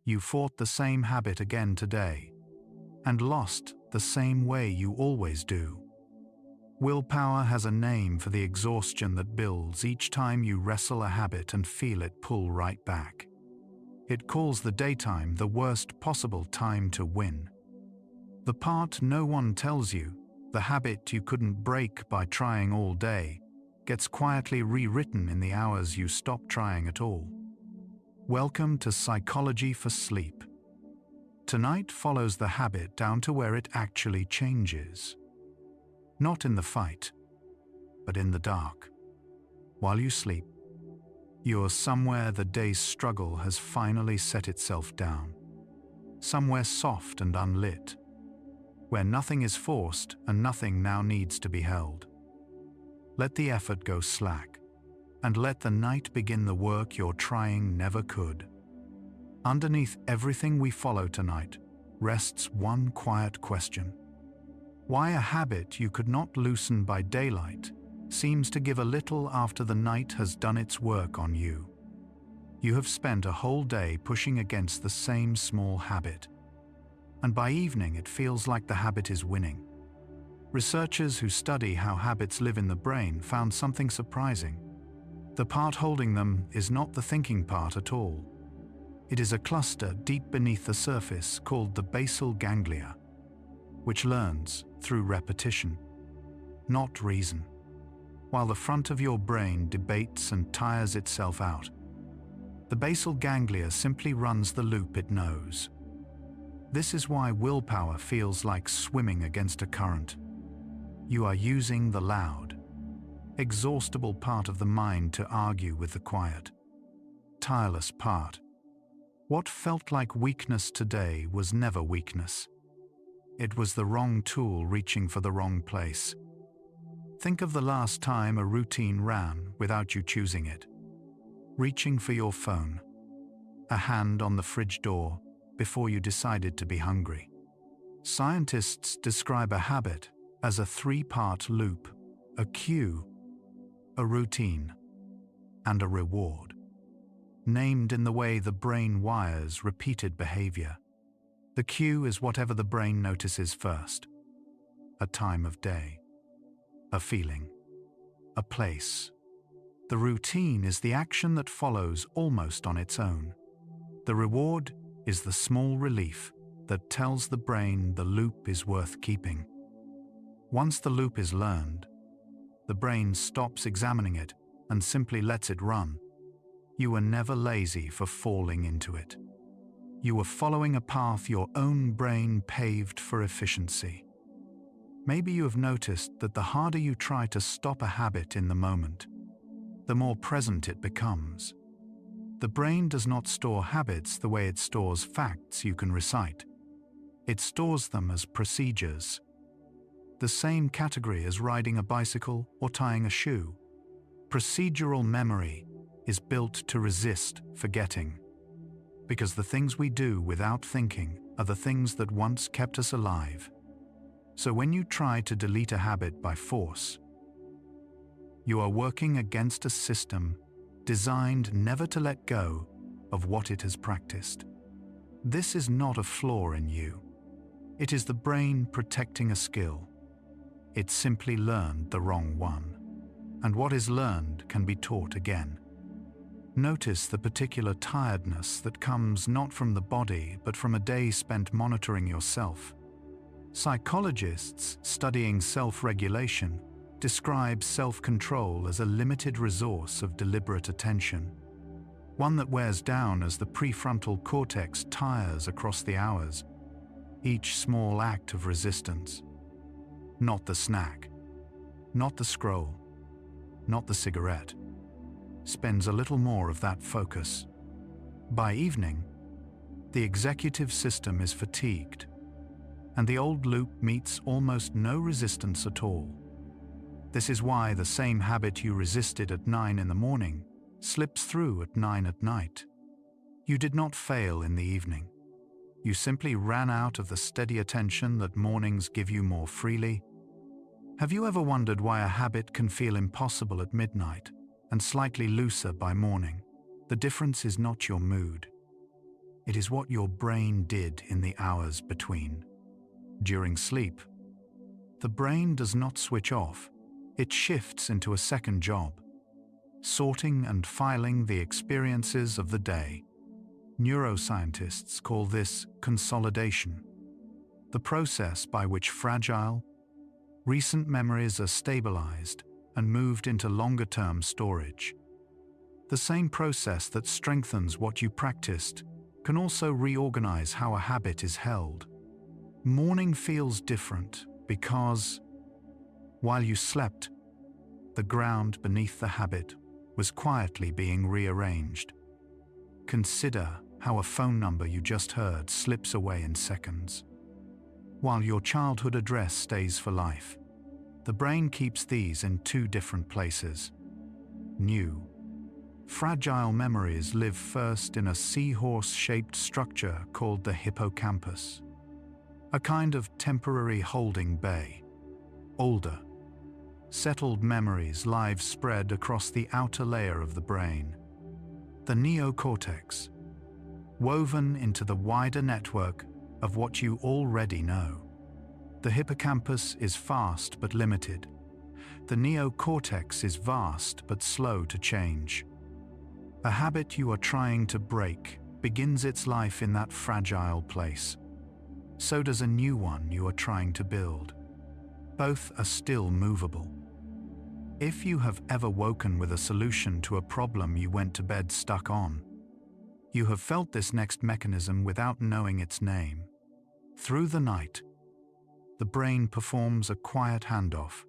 you fought the same habit again today, and lost the same way you always do. Willpower has a name for the exhaustion that builds each time you wrestle a habit and feel it pull right back. It calls the daytime the worst possible time to win. The part no one tells you, the habit you couldn't break by trying all day, gets quietly rewritten in the hours you stop trying at all. Welcome to Psychology for Sleep. Tonight follows the habit down to where it actually changes. Not in the fight, but in the dark. While you sleep, you're somewhere the day's struggle has finally set itself down. Somewhere soft and unlit, where nothing is forced and nothing now needs to be held. Let the effort go slack, and let the night begin the work your trying never could. Underneath everything we follow tonight rests one quiet question. Why a habit you could not loosen by daylight seems to give a little after the night has done its work on you. You have spent a whole day pushing against the same small habit, and by evening it feels like the habit is winning. Researchers who study how habits live in the brain found something surprising. The part holding them is not the thinking part at all. It is a cluster deep beneath the surface called the basal ganglia, which learns through repetition, not reason, while the front of your brain debates and tires itself out. The basal ganglia simply runs the loop it knows. This is why willpower feels like swimming against a current. You are using the loud, exhaustible part of the mind to argue with the quiet, tireless part. What felt like weakness today was never weakness. It was the wrong tool reaching for the wrong place. Think of the last time a routine ran without you choosing it. Reaching for your phone, a hand on the fridge door before you decided to be hungry. Scientists describe a habit as a three-part loop: a cue, a routine, and a reward, named in the way the brain wires repeated behavior. The cue is whatever the brain notices first: a time of day, a feeling, a place. The routine is the action that follows almost on its own. The reward is the small relief that tells the brain the loop is worth keeping. Once the loop is learned, the brain stops examining it and simply lets it run. You were never lazy for falling into it. You were following a path your own brain paved for efficiency. Maybe you have noticed that the harder you try to stop a habit in the moment, the more present it becomes. The brain does not store habits the way it stores facts you can recite. It stores them as procedures. The same category as riding a bicycle or tying a shoe. Procedural memory is built to resist forgetting, because the things we do without thinking are the things that once kept us alive. So when you try to delete a habit by force, you are working against a system designed never to let go of what it has practiced. This is not a flaw in you. It is the brain protecting a skill. It simply learned the wrong one, and what is learned can be taught again. Notice the particular tiredness that comes not from the body but from a day spent monitoring yourself. Psychologists studying self-regulation describe self-control as a limited resource of deliberate attention, one that wears down as the prefrontal cortex tires across the hours. Each small act of resistance, not the snack, not the scroll, not the cigarette, spends a little more of that focus. By evening, the executive system is fatigued, and the old loop meets almost no resistance at all. This is why the same habit you resisted at 9 in the morning slips through at 9 at night. You did not fail in the evening. You simply ran out of the steady attention that mornings give you more freely. Have you ever wondered why a habit can feel impossible at midnight and slightly looser by morning? The difference is not your mood. It is what your brain did in the hours between. During sleep, the brain does not switch off. It shifts into a second job, sorting and filing the experiences of the day. Neuroscientists call this consolidation, the process by which fragile, recent memories are stabilized and moved into longer-term storage. The same process that strengthens what you practiced can also reorganize how a habit is held. Morning feels different because, while you slept, the ground beneath the habit was quietly being rearranged. Consider how a phone number you just heard slips away in seconds. While your childhood address stays for life, the brain keeps these in two different places. New, fragile memories live first in a seahorse-shaped structure called the hippocampus, a kind of temporary holding bay. Older, settled memories lie spread across the outer layer of the brain, the neocortex, woven into the wider network of what you already know. The hippocampus is fast but limited. The neocortex is vast but slow to change. A habit you are trying to break begins its life in that fragile place. So does a new one you are trying to build. Both are still movable. If you have ever woken with a solution to a problem you went to bed stuck on, you have felt this next mechanism without knowing its name. Through the night, the brain performs a quiet handoff,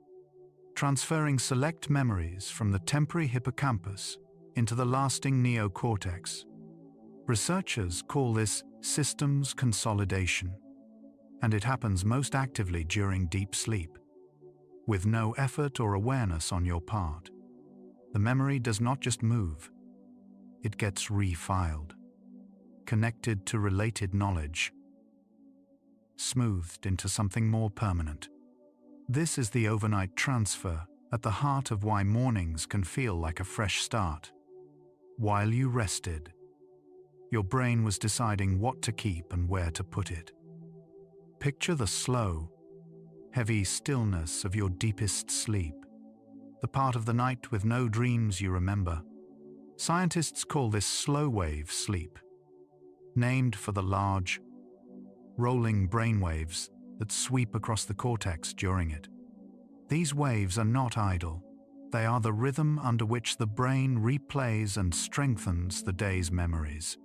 transferring select memories from the temporary hippocampus into the lasting neocortex. Researchers call this systems consolidation, and it happens most actively during deep sleep. With no effort or awareness on your part, the memory does not just move, it gets refiled, connected to related knowledge, smoothed into something more permanent. This is the overnight transfer at the heart of why mornings can feel like a fresh start. While you rested, your brain was deciding what to keep and where to put it. Picture the slow, heavy stillness of your deepest sleep, the part of the night with no dreams you remember. Scientists call this slow-wave sleep, named for the large, rolling brainwaves that sweep across the cortex during it. These waves are not idle. They are the rhythm under which the brain replays and strengthens the day's memories.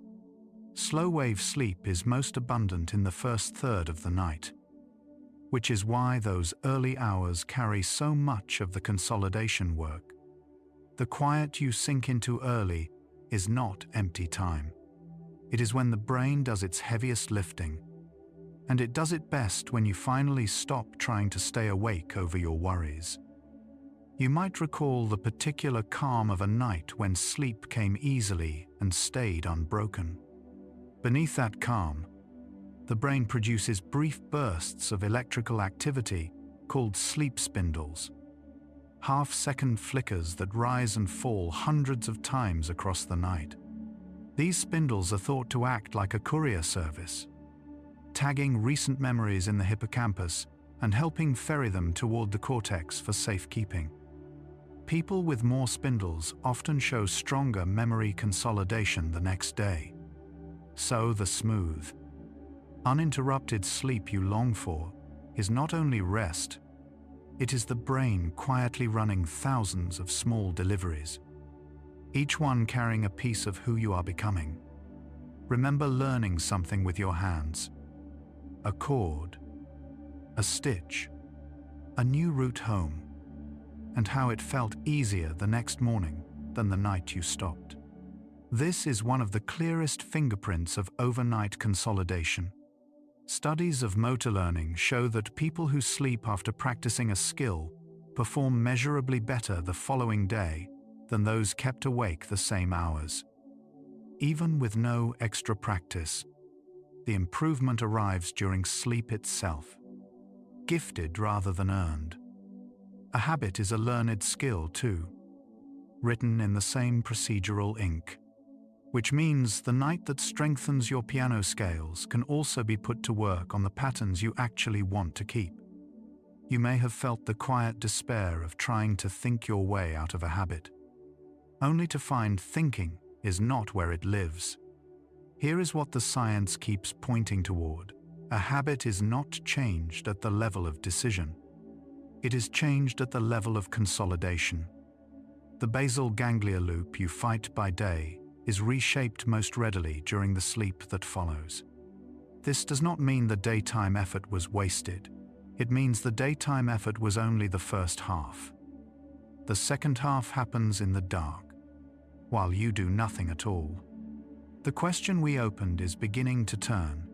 Slow-wave sleep is most abundant in the first third of the night, which is why those early hours carry so much of the consolidation work. The quiet you sink into early is not empty time. It is when the brain does its heaviest lifting, and it does it best when you finally stop trying to stay awake over your worries. You might recall the particular calm of a night when sleep came easily and stayed unbroken. Beneath that calm, the brain produces brief bursts of electrical activity called sleep spindles, half-second flickers that rise and fall hundreds of times across the night. These spindles are thought to act like a courier service, tagging recent memories in the hippocampus and helping ferry them toward the cortex for safekeeping. People with more spindles often show stronger memory consolidation the next day. So the smooth, uninterrupted sleep you long for is not only rest, it is the brain quietly running thousands of small deliveries, each one carrying a piece of who you are becoming. Remember learning something with your hands, a chord, a stitch, a new route home, and how it felt easier the next morning than the night you stopped. This is one of the clearest fingerprints of overnight consolidation. Studies of motor learning show that people who sleep after practicing a skill perform measurably better the following day than those kept awake the same hours. Even with no extra practice, the improvement arrives during sleep itself, gifted rather than earned. A habit is a learned skill too, written in the same procedural ink. which means the night that strengthens your piano scales can also be put to work on the patterns you actually want to keep. You may have felt the quiet despair of trying to think your way out of a habit, only to find thinking is not where it lives. Here is what the science keeps pointing toward. A habit is not changed at the level of decision. It is changed at the level of consolidation. The basal ganglia loop you fight by day is reshaped most readily during the sleep that follows. This does not mean the daytime effort was wasted. It means the daytime effort was only the first half. The second half happens in the dark, while you do nothing at all. The question we opened is beginning to turn.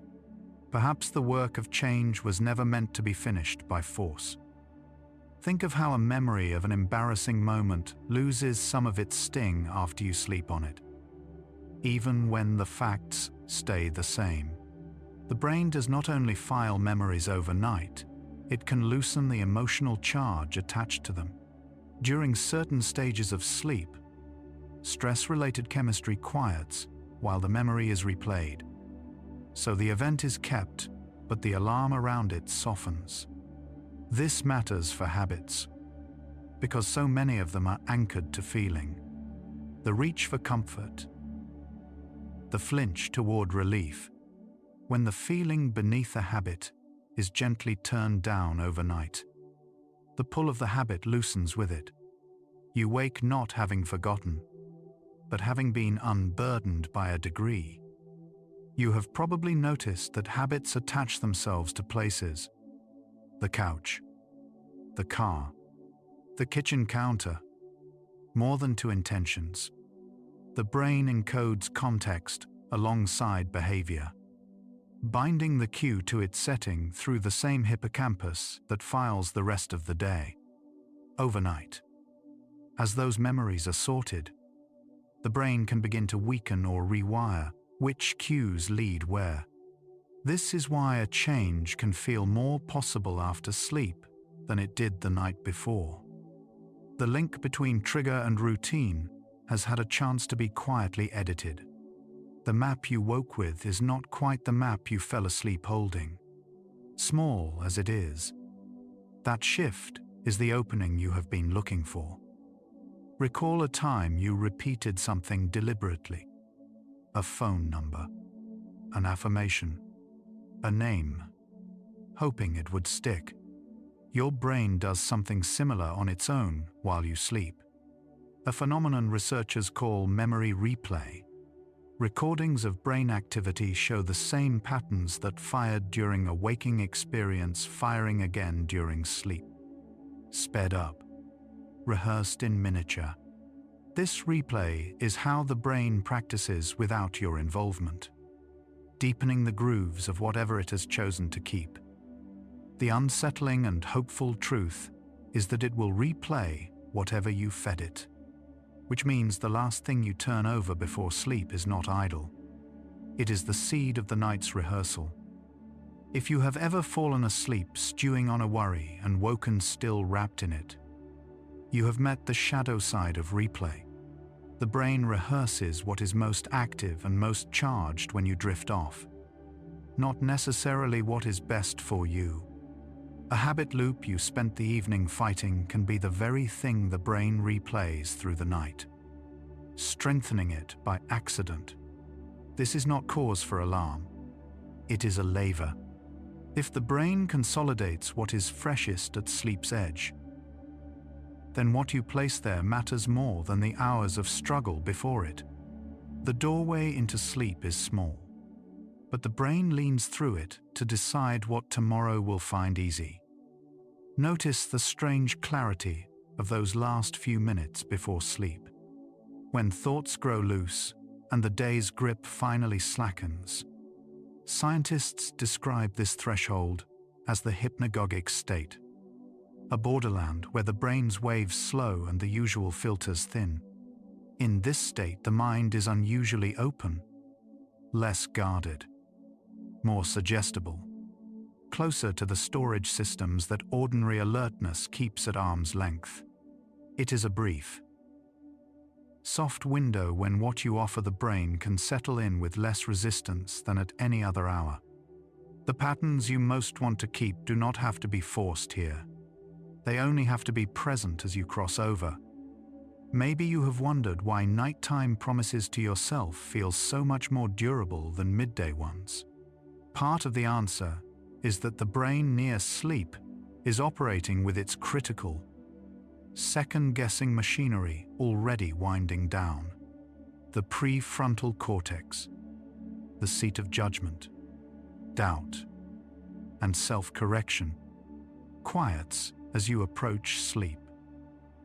Perhaps the work of change was never meant to be finished by force. Think of how a memory of an embarrassing moment loses some of its sting after you sleep on it. Even when the facts stay the same. The brain does not only file memories overnight, it can loosen the emotional charge attached to them. During certain stages of sleep, stress-related chemistry quiets while the memory is replayed. So the event is kept, but the alarm around it softens. This matters for habits, because so many of them are anchored to feeling. The reach for comfort, the flinch toward relief, when the feeling beneath a habit is gently turned down overnight. The pull of the habit loosens with it. You wake not having forgotten, but having been unburdened by a degree. You have probably noticed that habits attach themselves to places: the couch, the car, the kitchen counter, more than to intentions. The brain encodes context alongside behavior, binding the cue to its setting through the same hippocampus that files the rest of the day. Overnight, as those memories are sorted, the brain can begin to weaken or rewire which cues lead where. This is why a change can feel more possible after sleep than it did the night before. The link between trigger and routine has had a chance to be quietly edited. The map you woke with is not quite the map you fell asleep holding. Small as it is, that shift is the opening you have been looking for. Recall a time you repeated something deliberately. A phone number, an affirmation, a name, hoping it would stick. Your brain does something similar on its own while you sleep. A phenomenon researchers call memory replay. Recordings of brain activity show the same patterns that fired during a waking experience firing again during sleep. Sped up, rehearsed in miniature. This replay is how the brain practices without your involvement, deepening the grooves of whatever it has chosen to keep. The unsettling and hopeful truth is that it will replay whatever you fed it, which means the last thing you turn over before sleep is not idle. It is the seed of the night's rehearsal. If you have ever fallen asleep stewing on a worry and woken still wrapped in it, you have met the shadow side of replay. The brain rehearses what is most active and most charged when you drift off, not necessarily what is best for you. A habit loop you spent the evening fighting can be the very thing the brain replays through the night, strengthening it by accident. This is not cause for alarm. It is a laver. If the brain consolidates what is freshest at sleep's edge, then what you place there matters more than the hours of struggle before it. The doorway into sleep is small, but the brain leans through it to decide what tomorrow will find easy. Notice the strange clarity of those last few minutes before sleep, when thoughts grow loose and the day's grip finally slackens. Scientists describe this threshold as the hypnagogic state, a borderland where the brain's waves slow and the usual filters thin. In this state, the mind is unusually open, less guarded, more suggestible, closer to the storage systems that ordinary alertness keeps at arm's length. It is a brief, soft window when what you offer the brain can settle in with less resistance than at any other hour. The patterns you most want to keep do not have to be forced here. They only have to be present as you cross over. Maybe you have wondered why nighttime promises to yourself feel so much more durable than midday ones. Part of the answer is that the brain near sleep is operating with its critical, second-guessing machinery already winding down. The prefrontal cortex, the seat of judgment, doubt, and self-correction, quiets as you approach sleep,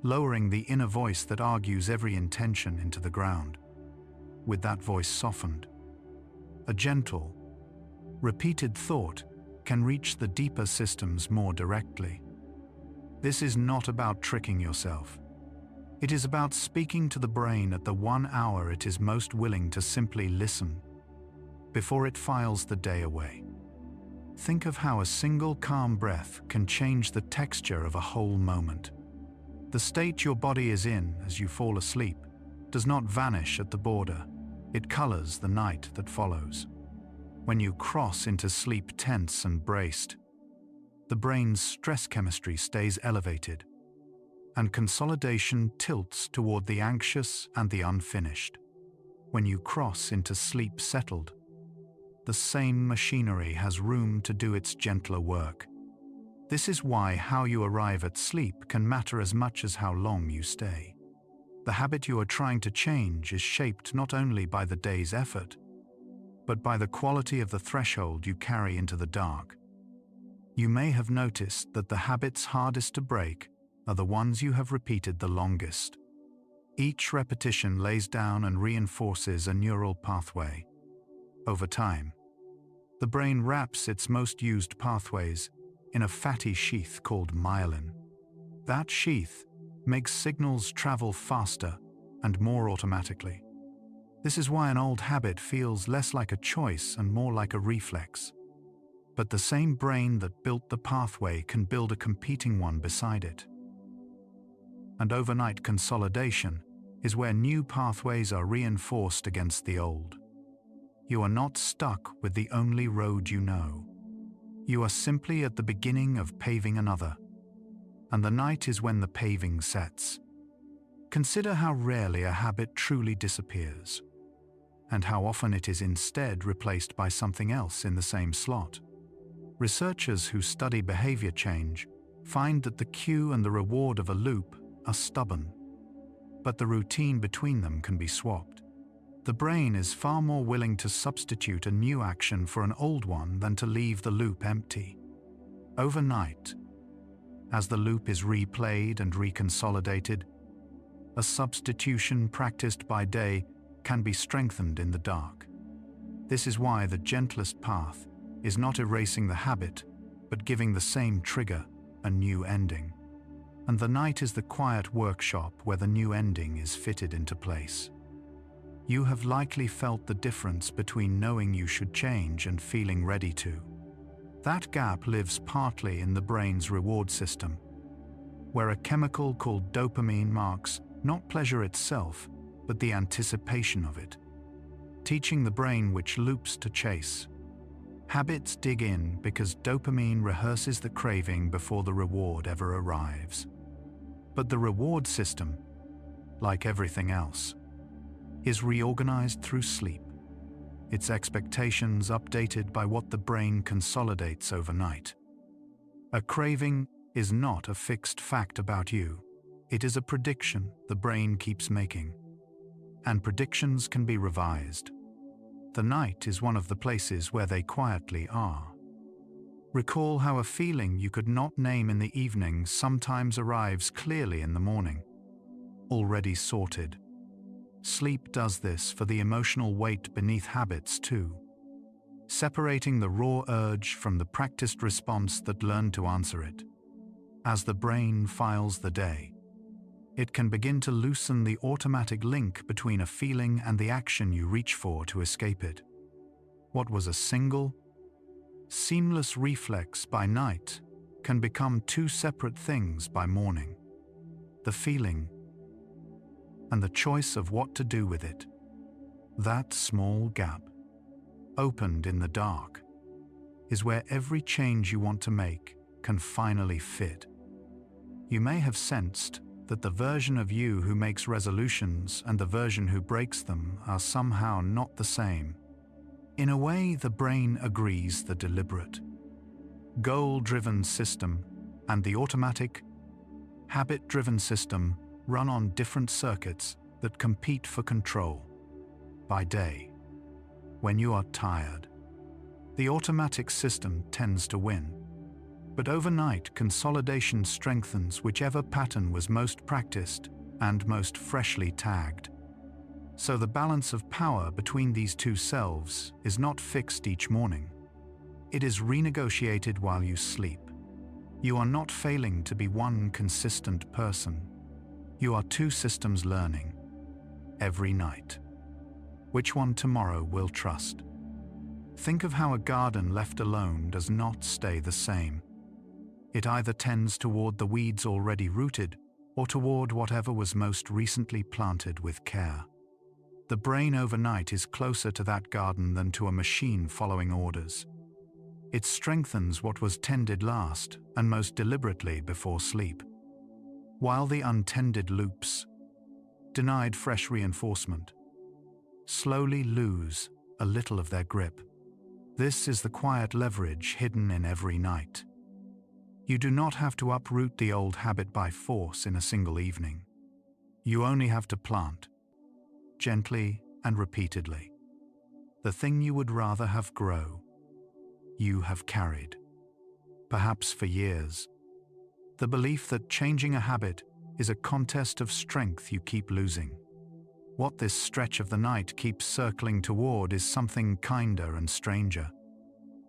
lowering the inner voice that argues every intention into the ground. With that voice softened, a gentle, repeated thought can reach the deeper systems more directly. This is not about tricking yourself. It is about speaking to the brain at the 1 hour it is most willing to simply listen, before it files the day away. Think of how a single calm breath can change the texture of a whole moment. The state your body is in as you fall asleep does not vanish at the border. It colors the night that follows. When you cross into sleep tense and braced, the brain's stress chemistry stays elevated, and consolidation tilts toward the anxious and the unfinished. When you cross into sleep settled, the same machinery has room to do its gentler work. This is why how you arrive at sleep can matter as much as how long you stay. The habit you are trying to change is shaped not only by the day's effort, but by the quality of the threshold you carry into the dark. You may have noticed that the habits hardest to break are the ones you have repeated the longest. Each repetition lays down and reinforces a neural pathway. Over time, the brain wraps its most used pathways in a fatty sheath called myelin. That sheath makes signals travel faster and more automatically. This is why an old habit feels less like a choice and more like a reflex. But the same brain that built the pathway can build a competing one beside it. And overnight consolidation is where new pathways are reinforced against the old. You are not stuck with the only road you know. You are simply at the beginning of paving another. And the night is when the paving sets. Consider how rarely a habit truly disappears, and how often it is instead replaced by something else in the same slot. Researchers who study behavior change find that the cue and the reward of a loop are stubborn, but the routine between them can be swapped. The brain is far more willing to substitute a new action for an old one than to leave the loop empty. Overnight, as the loop is replayed and reconsolidated, a substitution practiced by day can be strengthened in the dark. This is why the gentlest path is not erasing the habit, but giving the same trigger a new ending. And the night is the quiet workshop where the new ending is fitted into place. You have likely felt the difference between knowing you should change and feeling ready to. That gap lives partly in the brain's reward system, where a chemical called dopamine marks not pleasure itself, but the anticipation of it, teaching the brain which loops to chase. Habits dig in because dopamine rehearses the craving before the reward ever arrives. But the reward system, like everything else, is reorganized through sleep, its expectations updated by what the brain consolidates overnight. A craving is not a fixed fact about you. It is a prediction the brain keeps making. And predictions can be revised. The night is one of the places where they quietly are. Recall how a feeling you could not name in the evening sometimes arrives clearly in the morning, already sorted. Sleep does this for the emotional weight beneath habits too, separating the raw urge from the practiced response that learned to answer it. As the brain files the day, it can begin to loosen the automatic link between a feeling and the action you reach for to escape it. What was a single, seamless reflex by night can become two separate things by morning. The feeling, and the choice of what to do with it. That small gap, opened in the dark, is where every change you want to make can finally fit. You may have sensed that the version of you who makes resolutions and the version who breaks them are somehow not the same. In a way, the brain agrees the deliberate, goal-driven system and the automatic, habit-driven system run on different circuits that compete for control. By day, when you are tired, the automatic system tends to win. But overnight, consolidation strengthens whichever pattern was most practiced and most freshly tagged. So the balance of power between these two selves is not fixed each morning. It is renegotiated while you sleep. You are not failing to be one consistent person. You are two systems learning, every night. Which one tomorrow will trust? Think of how a garden left alone does not stay the same. It either tends toward the weeds already rooted or toward whatever was most recently planted with care. The brain overnight is closer to that garden than to a machine following orders. It strengthens what was tended last and most deliberately before sleep, while the untended loops, denied fresh reinforcement, slowly lose a little of their grip. This is the quiet leverage hidden in every night. You do not have to uproot the old habit by force in a single evening. You only have to plant, gently and repeatedly, the thing you would rather have grow. You have carried, perhaps for years, the belief that changing a habit is a contest of strength you keep losing. What this stretch of the night keeps circling toward is something kinder and stranger.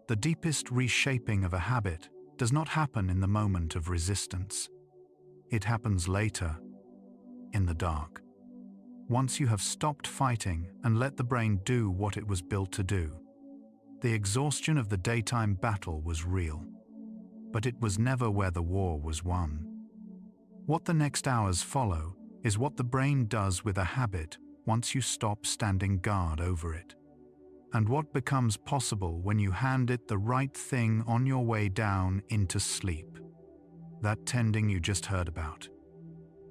The deepest reshaping of a habit does not happen in the moment of resistance. It happens later, in the dark. Once you have stopped fighting and let the brain do what it was built to do. The exhaustion of the daytime battle was real, but it was never where the war was won. What the next hours follow is what the brain does with a habit once you stop standing guard over it, and what becomes possible when you hand it the right thing on your way down into sleep. That tending you just heard about.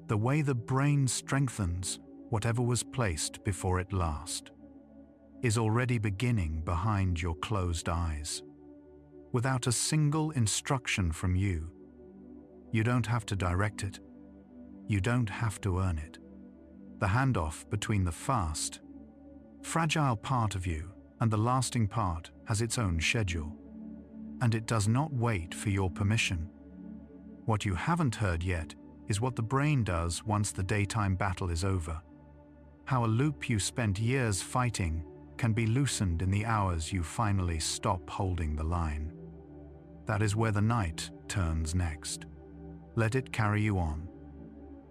The way the brain strengthens whatever was placed before it last, is already beginning behind your closed eyes. Without a single instruction from you. You don't have to direct it. You don't have to earn it. The handoff between the fast, fragile part of you and the lasting part has its own schedule, and it does not wait for your permission. What you haven't heard yet is what the brain does once the daytime battle is over. How a loop you spent years fighting can be loosened in the hours you finally stop holding the line. That is where the night turns next. Let it carry you on.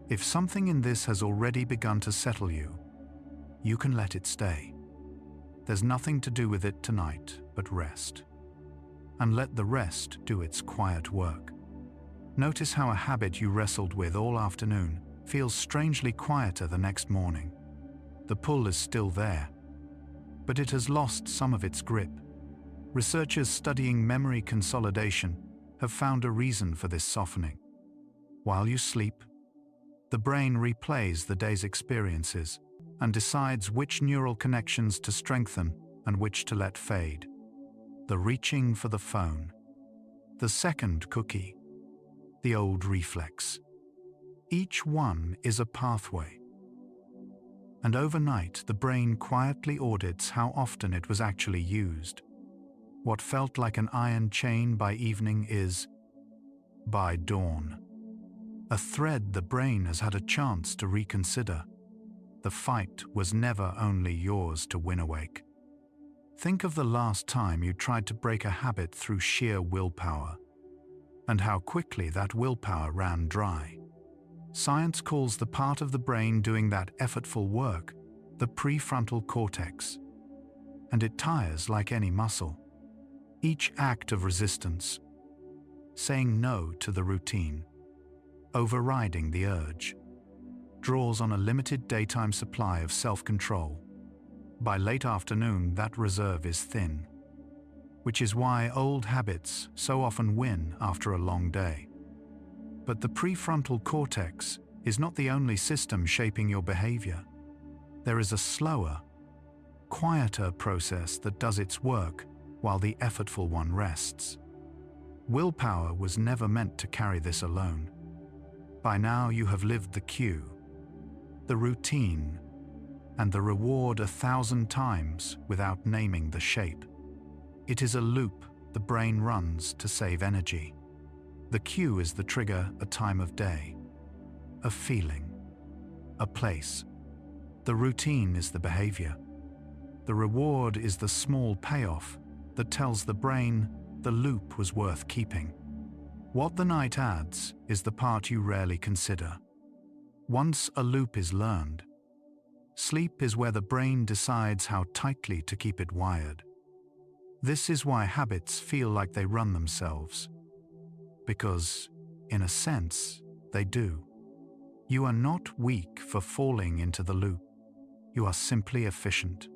If something in this has already begun to settle you, you can let it stay. There's nothing to do with it tonight but rest. And let the rest do its quiet work. Notice how a habit you wrestled with all afternoon feels strangely quieter the next morning. The pull is still there, but it has lost some of its grip. Researchers studying memory consolidation have found a reason for this softening. While you sleep, the brain replays the day's experiences and decides which neural connections to strengthen and which to let fade. The reaching for the phone, the second cookie, the old reflex. Each one is a pathway. And overnight, the brain quietly audits how often it was actually used. What felt like an iron chain by evening is, by dawn, a thread the brain has had a chance to reconsider. The fight was never only yours to win awake. Think of the last time you tried to break a habit through sheer willpower, and how quickly that willpower ran dry. Science calls the part of the brain doing that effortful work the prefrontal cortex, and it tires like any muscle. Each act of resistance, saying no to the routine, overriding the urge, draws on a limited daytime supply of self-control. By late afternoon, that reserve is thin, which is why old habits so often win after a long day. But the prefrontal cortex is not the only system shaping your behavior. There is a slower, quieter process that does its work while the effortful one rests. Willpower was never meant to carry this alone. By now you have lived the cue, the routine, and the reward 1,000 times without naming the shape. It is a loop the brain runs to save energy. The cue is the trigger, a time of day, a feeling, a place. The routine is the behavior. The reward is the small payoff that tells the brain the loop was worth keeping. What the night adds is the part you rarely consider. Once a loop is learned, sleep is where the brain decides how tightly to keep it wired. This is why habits feel like they run themselves. Because, in a sense, they do. You are not weak for falling into the loop. You are simply efficient.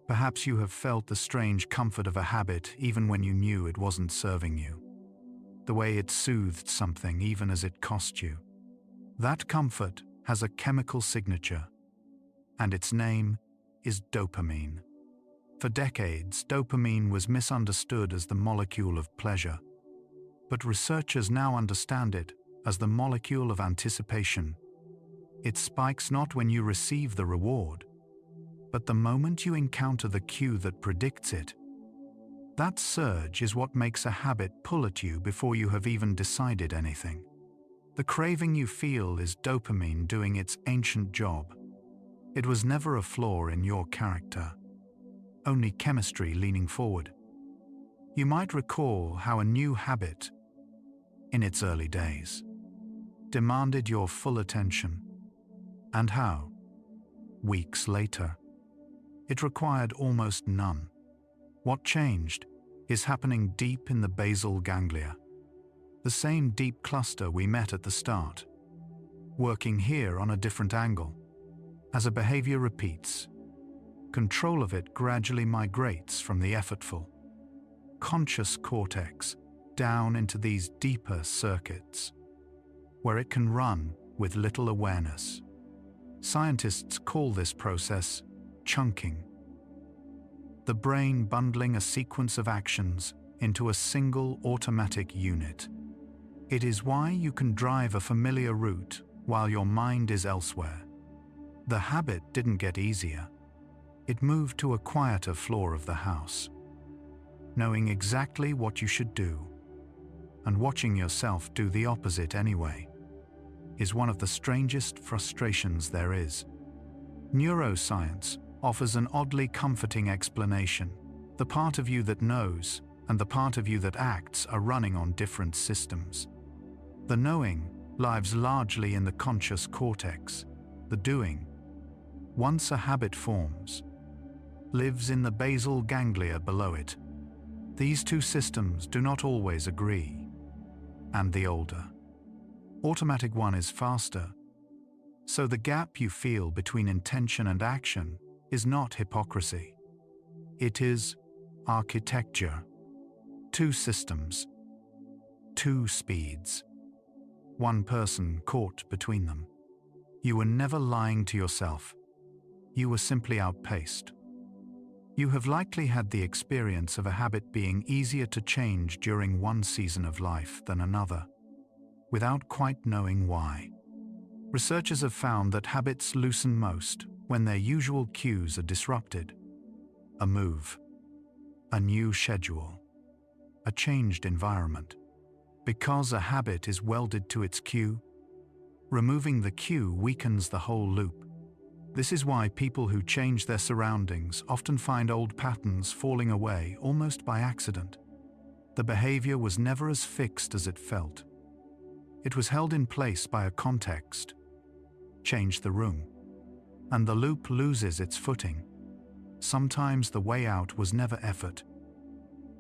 Perhaps you have felt the strange comfort of a habit even when you knew it wasn't serving you. The way it soothed something even as it cost you. That comfort has a chemical signature, and its name is dopamine. For decades, dopamine was misunderstood as the molecule of pleasure, but researchers now understand it as the molecule of anticipation. It spikes not when you receive the reward, but the moment you encounter the cue that predicts it. That surge is what makes a habit pull at you before you have even decided anything. The craving you feel is dopamine doing its ancient job. It was never a flaw in your character, only chemistry leaning forward. You might recall how a new habit, in its early days, demanded your full attention, and how, weeks later, it required almost none. What changed is happening deep in the basal ganglia, the same deep cluster we met at the start, working here on a different angle. As a behavior repeats, control of it gradually migrates from the effortful, conscious cortex down into these deeper circuits, where it can run with little awareness. Scientists call this process chunking. The brain bundling a sequence of actions into a single automatic unit. It is why you can drive a familiar route while your mind is elsewhere. The habit didn't get easier. It moved to a quieter floor of the house. Knowing exactly what you should do, and watching yourself do the opposite anyway, is one of the strangest frustrations there is. Neuroscience offers an oddly comforting explanation. The part of you that knows and the part of you that acts are running on different systems. The knowing lives largely in the conscious cortex. The doing, once a habit forms, lives in the basal ganglia below it. These two systems do not always agree, and the older, automatic one is faster. So the gap you feel between intention and action is not hypocrisy. It is architecture. Two systems, two speeds, one person caught between them. You were never lying to yourself. You were simply outpaced. You have likely had the experience of a habit being easier to change during one season of life than another, without quite knowing why. Researchers have found that habits loosen most when their usual cues are disrupted. A move, a new schedule, a changed environment. Because a habit is welded to its cue, removing the cue weakens the whole loop. This is why people who change their surroundings often find old patterns falling away almost by accident. The behavior was never as fixed as it felt. It was held in place by a context. Change the room, and the loop loses its footing. Sometimes the way out was never effort,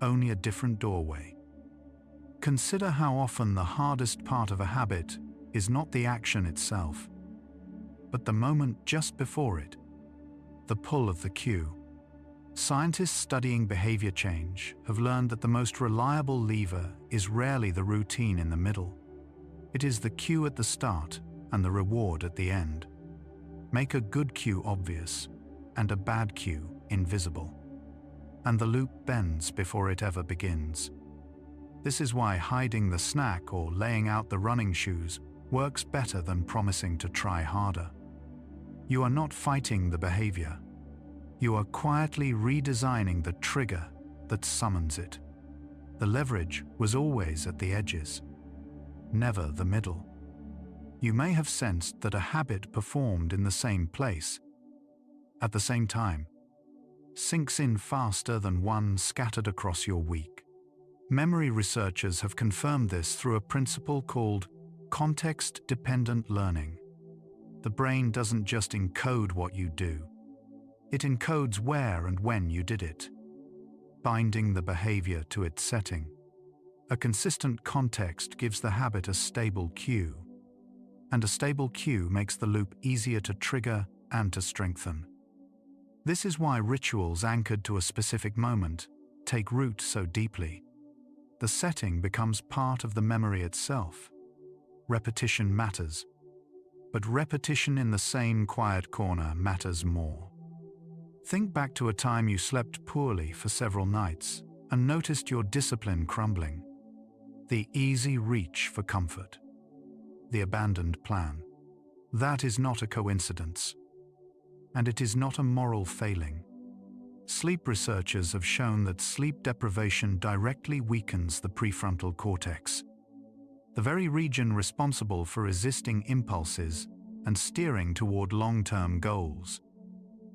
only a different doorway. Consider how often the hardest part of a habit is not the action itself, but the moment just before it, the pull of the cue. Scientists studying behavior change have learned that the most reliable lever is rarely the routine in the middle. It is the cue at the start and the reward at the end. Make a good cue obvious and a bad cue invisible, and the loop bends before it ever begins. This is why hiding the snack or laying out the running shoes works better than promising to try harder. You are not fighting the behavior. You are quietly redesigning the trigger that summons it. The leverage was always at the edges, never the middle. You may have sensed that a habit performed in the same place, at the same time, sinks in faster than one scattered across your week. Memory researchers have confirmed this through a principle called context-dependent learning. The brain doesn't just encode what you do. It encodes where and when you did it, binding the behavior to its setting. A consistent context gives the habit a stable cue, and a stable cue makes the loop easier to trigger and to strengthen. This is why rituals anchored to a specific moment take root so deeply. The setting becomes part of the memory itself. Repetition matters, but repetition in the same quiet corner matters more. Think back to a time you slept poorly for several nights and noticed your discipline crumbling. The easy reach for comfort. The abandoned plan. That is not a coincidence. And it is not a moral failing. Sleep researchers have shown that sleep deprivation directly weakens the prefrontal cortex, the very region responsible for resisting impulses and steering toward long-term goals.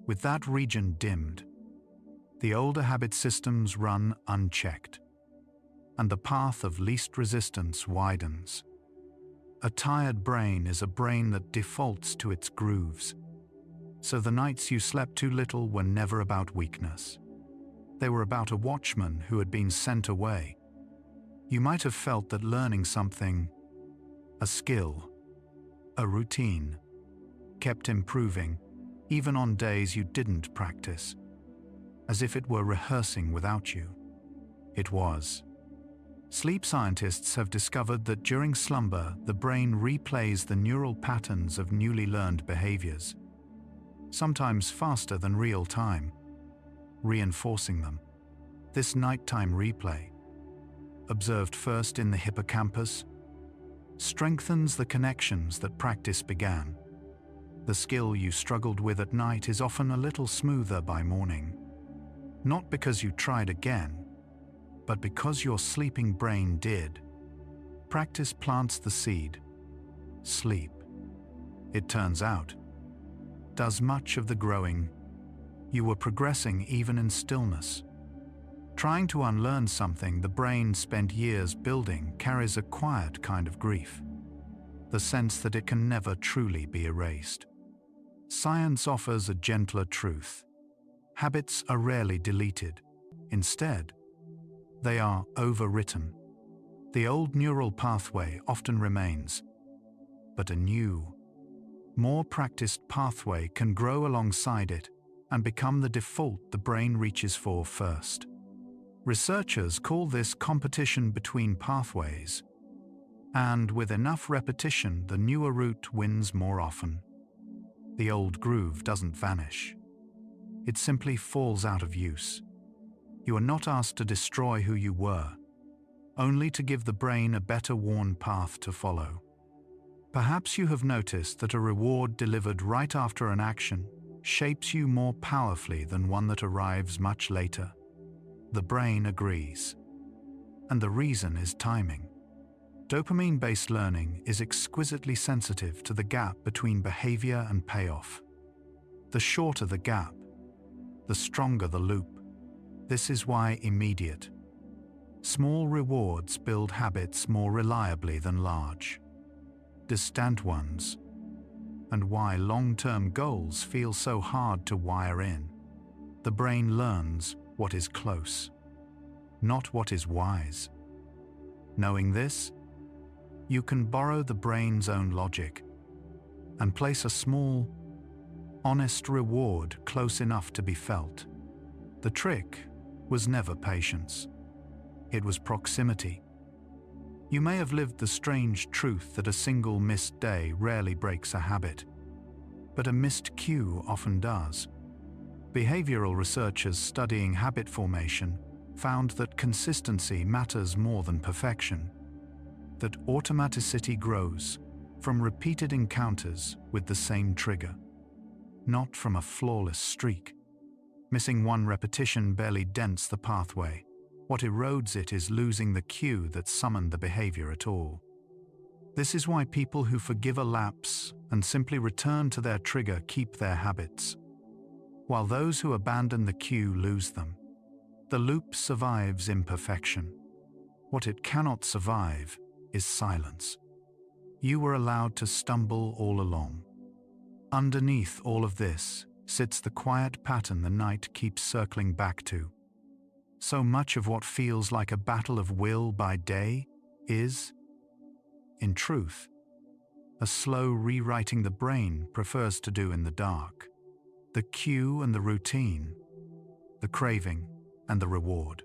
With that region dimmed, the older habit systems run unchecked, and the path of least resistance widens. A tired brain is a brain that defaults to its grooves. So the nights you slept too little were never about weakness. They were about a watchman who had been sent away. You might have felt that learning something, a skill, a routine, kept improving, even on days you didn't practice, as if it were rehearsing without you. It was. Sleep scientists have discovered that during slumber, the brain replays the neural patterns of newly learned behaviors, sometimes faster than real time, reinforcing them. This nighttime replay, observed first in the hippocampus, strengthens the connections that practice began. The skill you struggled with at night is often a little smoother by morning, not because you tried again, but because your sleeping brain did. Practice plants the seed. Sleep, it turns out, does much of the growing. You were progressing even in stillness. Trying to unlearn something the brain spent years building carries a quiet kind of grief, the sense that it can never truly be erased. Science offers a gentler truth. Habits are rarely deleted. Instead, they are overwritten. The old neural pathway often remains, but a new, more practiced pathway can grow alongside it and become the default the brain reaches for first. Researchers call this competition between pathways, and with enough repetition, the newer route wins more often. The old groove doesn't vanish. It simply falls out of use. You are not asked to destroy who you were, only to give the brain a better worn path to follow. Perhaps you have noticed that a reward delivered right after an action shapes you more powerfully than one that arrives much later. The brain agrees. And the reason is timing. Dopamine-based learning is exquisitely sensitive to the gap between behavior and payoff. The shorter the gap, the stronger the loop. This is why immediate, small rewards build habits more reliably than large, distant ones, and why long-term goals feel so hard to wire in. The brain learns what is close, not what is wise. Knowing this, you can borrow the brain's own logic. and place a small, honest reward close enough to be felt. The trick was never patience. It was proximity. You may have lived the strange truth that a single missed day rarely breaks a habit, but a missed cue often does. Behavioral researchers studying habit formation found that consistency matters more than perfection, that automaticity grows from repeated encounters with the same trigger, not from a flawless streak. Missing one repetition barely dents the pathway. What erodes it is losing the cue that summoned the behavior at all. This is why people who forgive a lapse and simply return to their trigger keep their habits, while those who abandon the cue lose them. The loop survives imperfection. What it cannot survive is silence. You were allowed to stumble all along. Underneath all of this sits the quiet pattern the night keeps circling back to. So much of what feels like a battle of will by day is, in truth, a slow rewriting the brain prefers to do in the dark. The cue and the routine, the craving and the reward,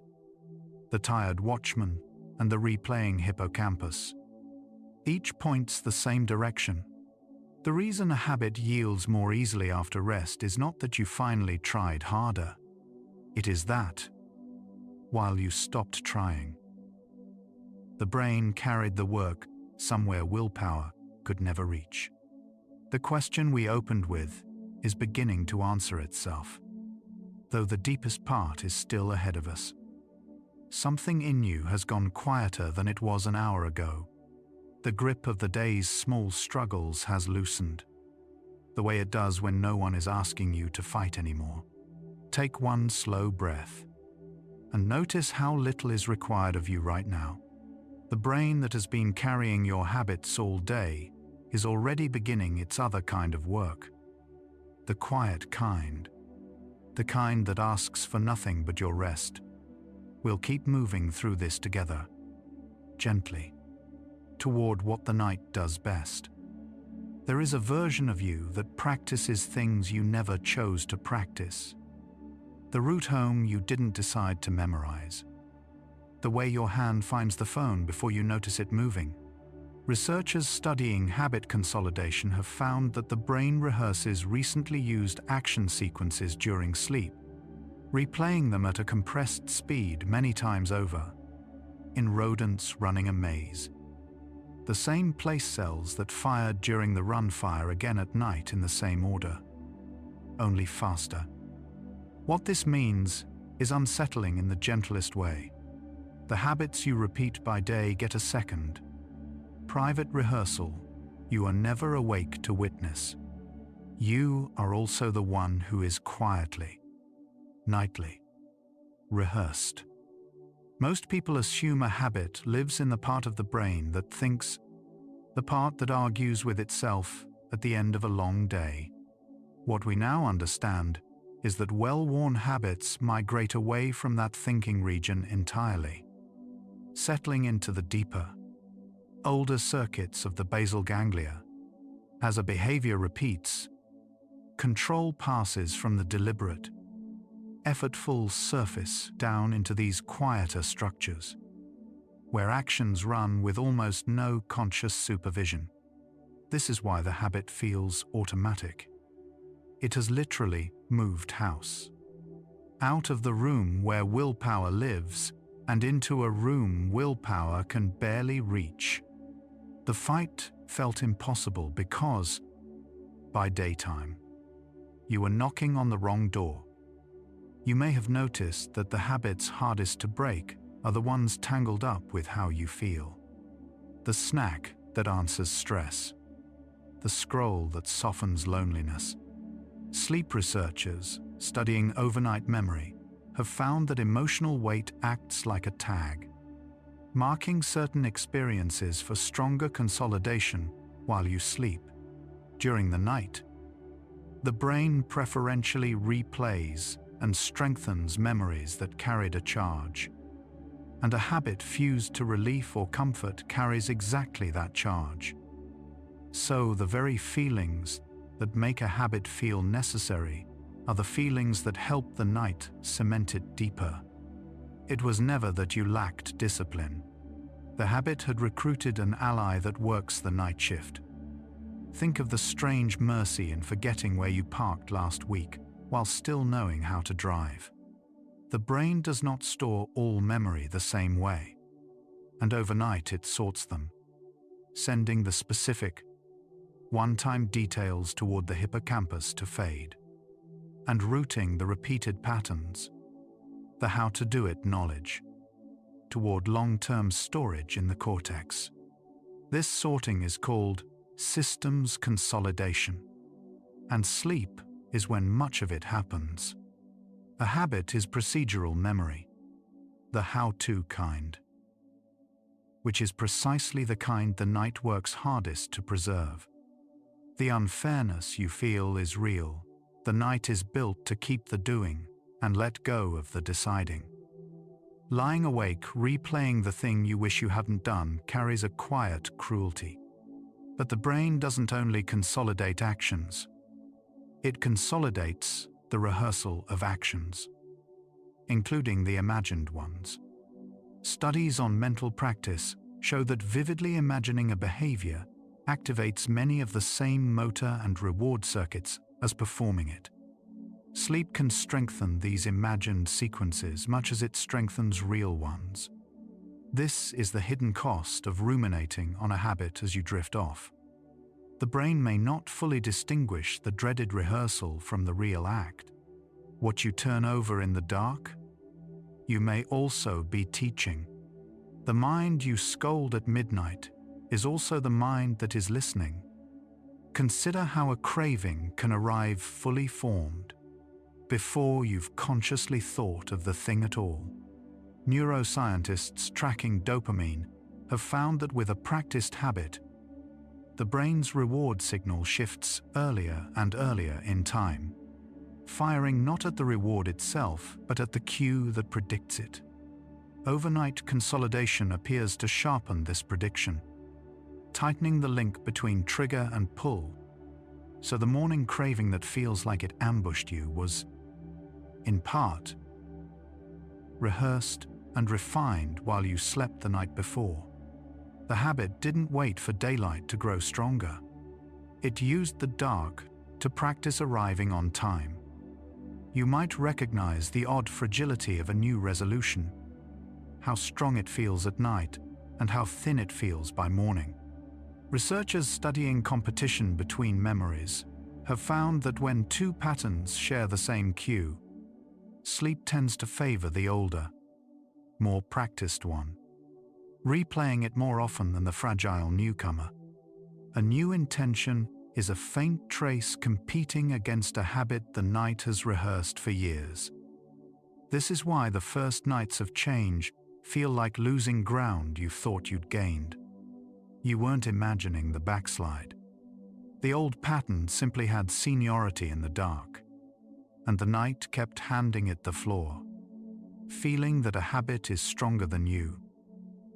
the tired watchman and the replaying hippocampus. Each points the same direction. The reason a habit yields more easily after rest is not that you finally tried harder. It is that, while you stopped trying, the brain carried the work somewhere willpower could never reach. The question we opened with is beginning to answer itself, though the deepest part is still ahead of us. Something in you has gone quieter than it was an hour ago. The grip of the day's small struggles has loosened, the way it does when no one is asking you to fight anymore. Take one slow breath and notice how little is required of you right now. The brain that has been carrying your habits all day is already beginning its other kind of work. The quiet kind. The kind that asks for nothing but your rest. We'll keep moving through this together, gently, toward what the night does best. There is a version of you that practices things you never chose to practice. The route home you didn't decide to memorize. The way your hand finds the phone before you notice it moving. Researchers studying habit consolidation have found that the brain rehearses recently used action sequences during sleep, replaying them at a compressed speed many times over. In rodents running a maze. The same place cells that fired during the run fire again at night in the same order, only faster. What this means is unsettling in the gentlest way. The habits you repeat by day get a second, private rehearsal you are never awake to witness. You are also the one who is quietly, nightly, rehearsed. Most people assume a habit lives in the part of the brain that thinks, the part that argues with itself at the end of a long day. What we now understand is that well-worn habits migrate away from that thinking region entirely, settling into the deeper, older circuits of the basal ganglia. As a behavior repeats, control passes from the deliberate, effortful surface down into these quieter structures, where actions run with almost no conscious supervision. This is why the habit feels automatic. It has literally moved house. Out of the room where willpower lives and into a room willpower can barely reach. The fight felt impossible because, by daytime, you were knocking on the wrong door. You may have noticed that the habits hardest to break are the ones tangled up with how you feel. The snack that answers stress. The scroll that softens loneliness. Sleep researchers studying overnight memory have found that emotional weight acts like a tag, marking certain experiences for stronger consolidation while you sleep. During the night, the brain preferentially replays and strengthens memories that carried a charge, and a habit fused to relief or comfort carries exactly that charge. So the very feelings that make a habit feel necessary are the feelings that help the night cement it deeper. It was never that you lacked discipline. The habit had recruited an ally that works the night shift. Think of the strange mercy in forgetting where you parked last week while still knowing how to drive. The brain does not store all memory the same way, and overnight it sorts them, sending the specific, one-time details toward the hippocampus to fade, and routing the repeated patterns, the how-to-do-it knowledge, toward long-term storage in the cortex. This sorting is called systems consolidation, and sleep is when much of it happens. A habit is procedural memory, the how-to kind, which is precisely the kind the night works hardest to preserve. The unfairness you feel is real. The night is built to keep the doing and let go of the deciding. Lying awake, replaying the thing you wish you hadn't done carries a quiet cruelty. But the brain doesn't only consolidate actions. It consolidates the rehearsal of actions, including the imagined ones. Studies on mental practice show that vividly imagining a behavior activates many of the same motor and reward circuits as performing it. Sleep can strengthen these imagined sequences much as it strengthens real ones. This is the hidden cost of ruminating on a habit as you drift off. The brain may not fully distinguish the dreaded rehearsal from the real act. What you turn over in the dark, you may also be teaching. The mind you scold at midnight is also the mind that is listening. Consider how a craving can arrive fully formed, before you've consciously thought of the thing at all. Neuroscientists tracking dopamine have found that with a practiced habit, the brain's reward signal shifts earlier and earlier in time, firing not at the reward itself, but at the cue that predicts it. Overnight consolidation appears to sharpen this prediction, tightening the link between trigger and pull, so the morning craving that feels like it ambushed you was, in part, rehearsed and refined while you slept the night before. The habit didn't wait for daylight to grow stronger. It used the dark to practice arriving on time. You might recognize the odd fragility of a new resolution, how strong it feels at night and how thin it feels by morning. Researchers studying competition between memories have found that when two patterns share the same cue, sleep tends to favor the older, more practiced one, replaying it more often than the fragile newcomer. A new intention is a faint trace competing against a habit the night has rehearsed for years. This is why the first nights of change feel like losing ground you thought you'd gained. You weren't imagining the backslide. The old pattern simply had seniority in the dark, and the night kept handing it the floor. Feeling that a habit is stronger than you,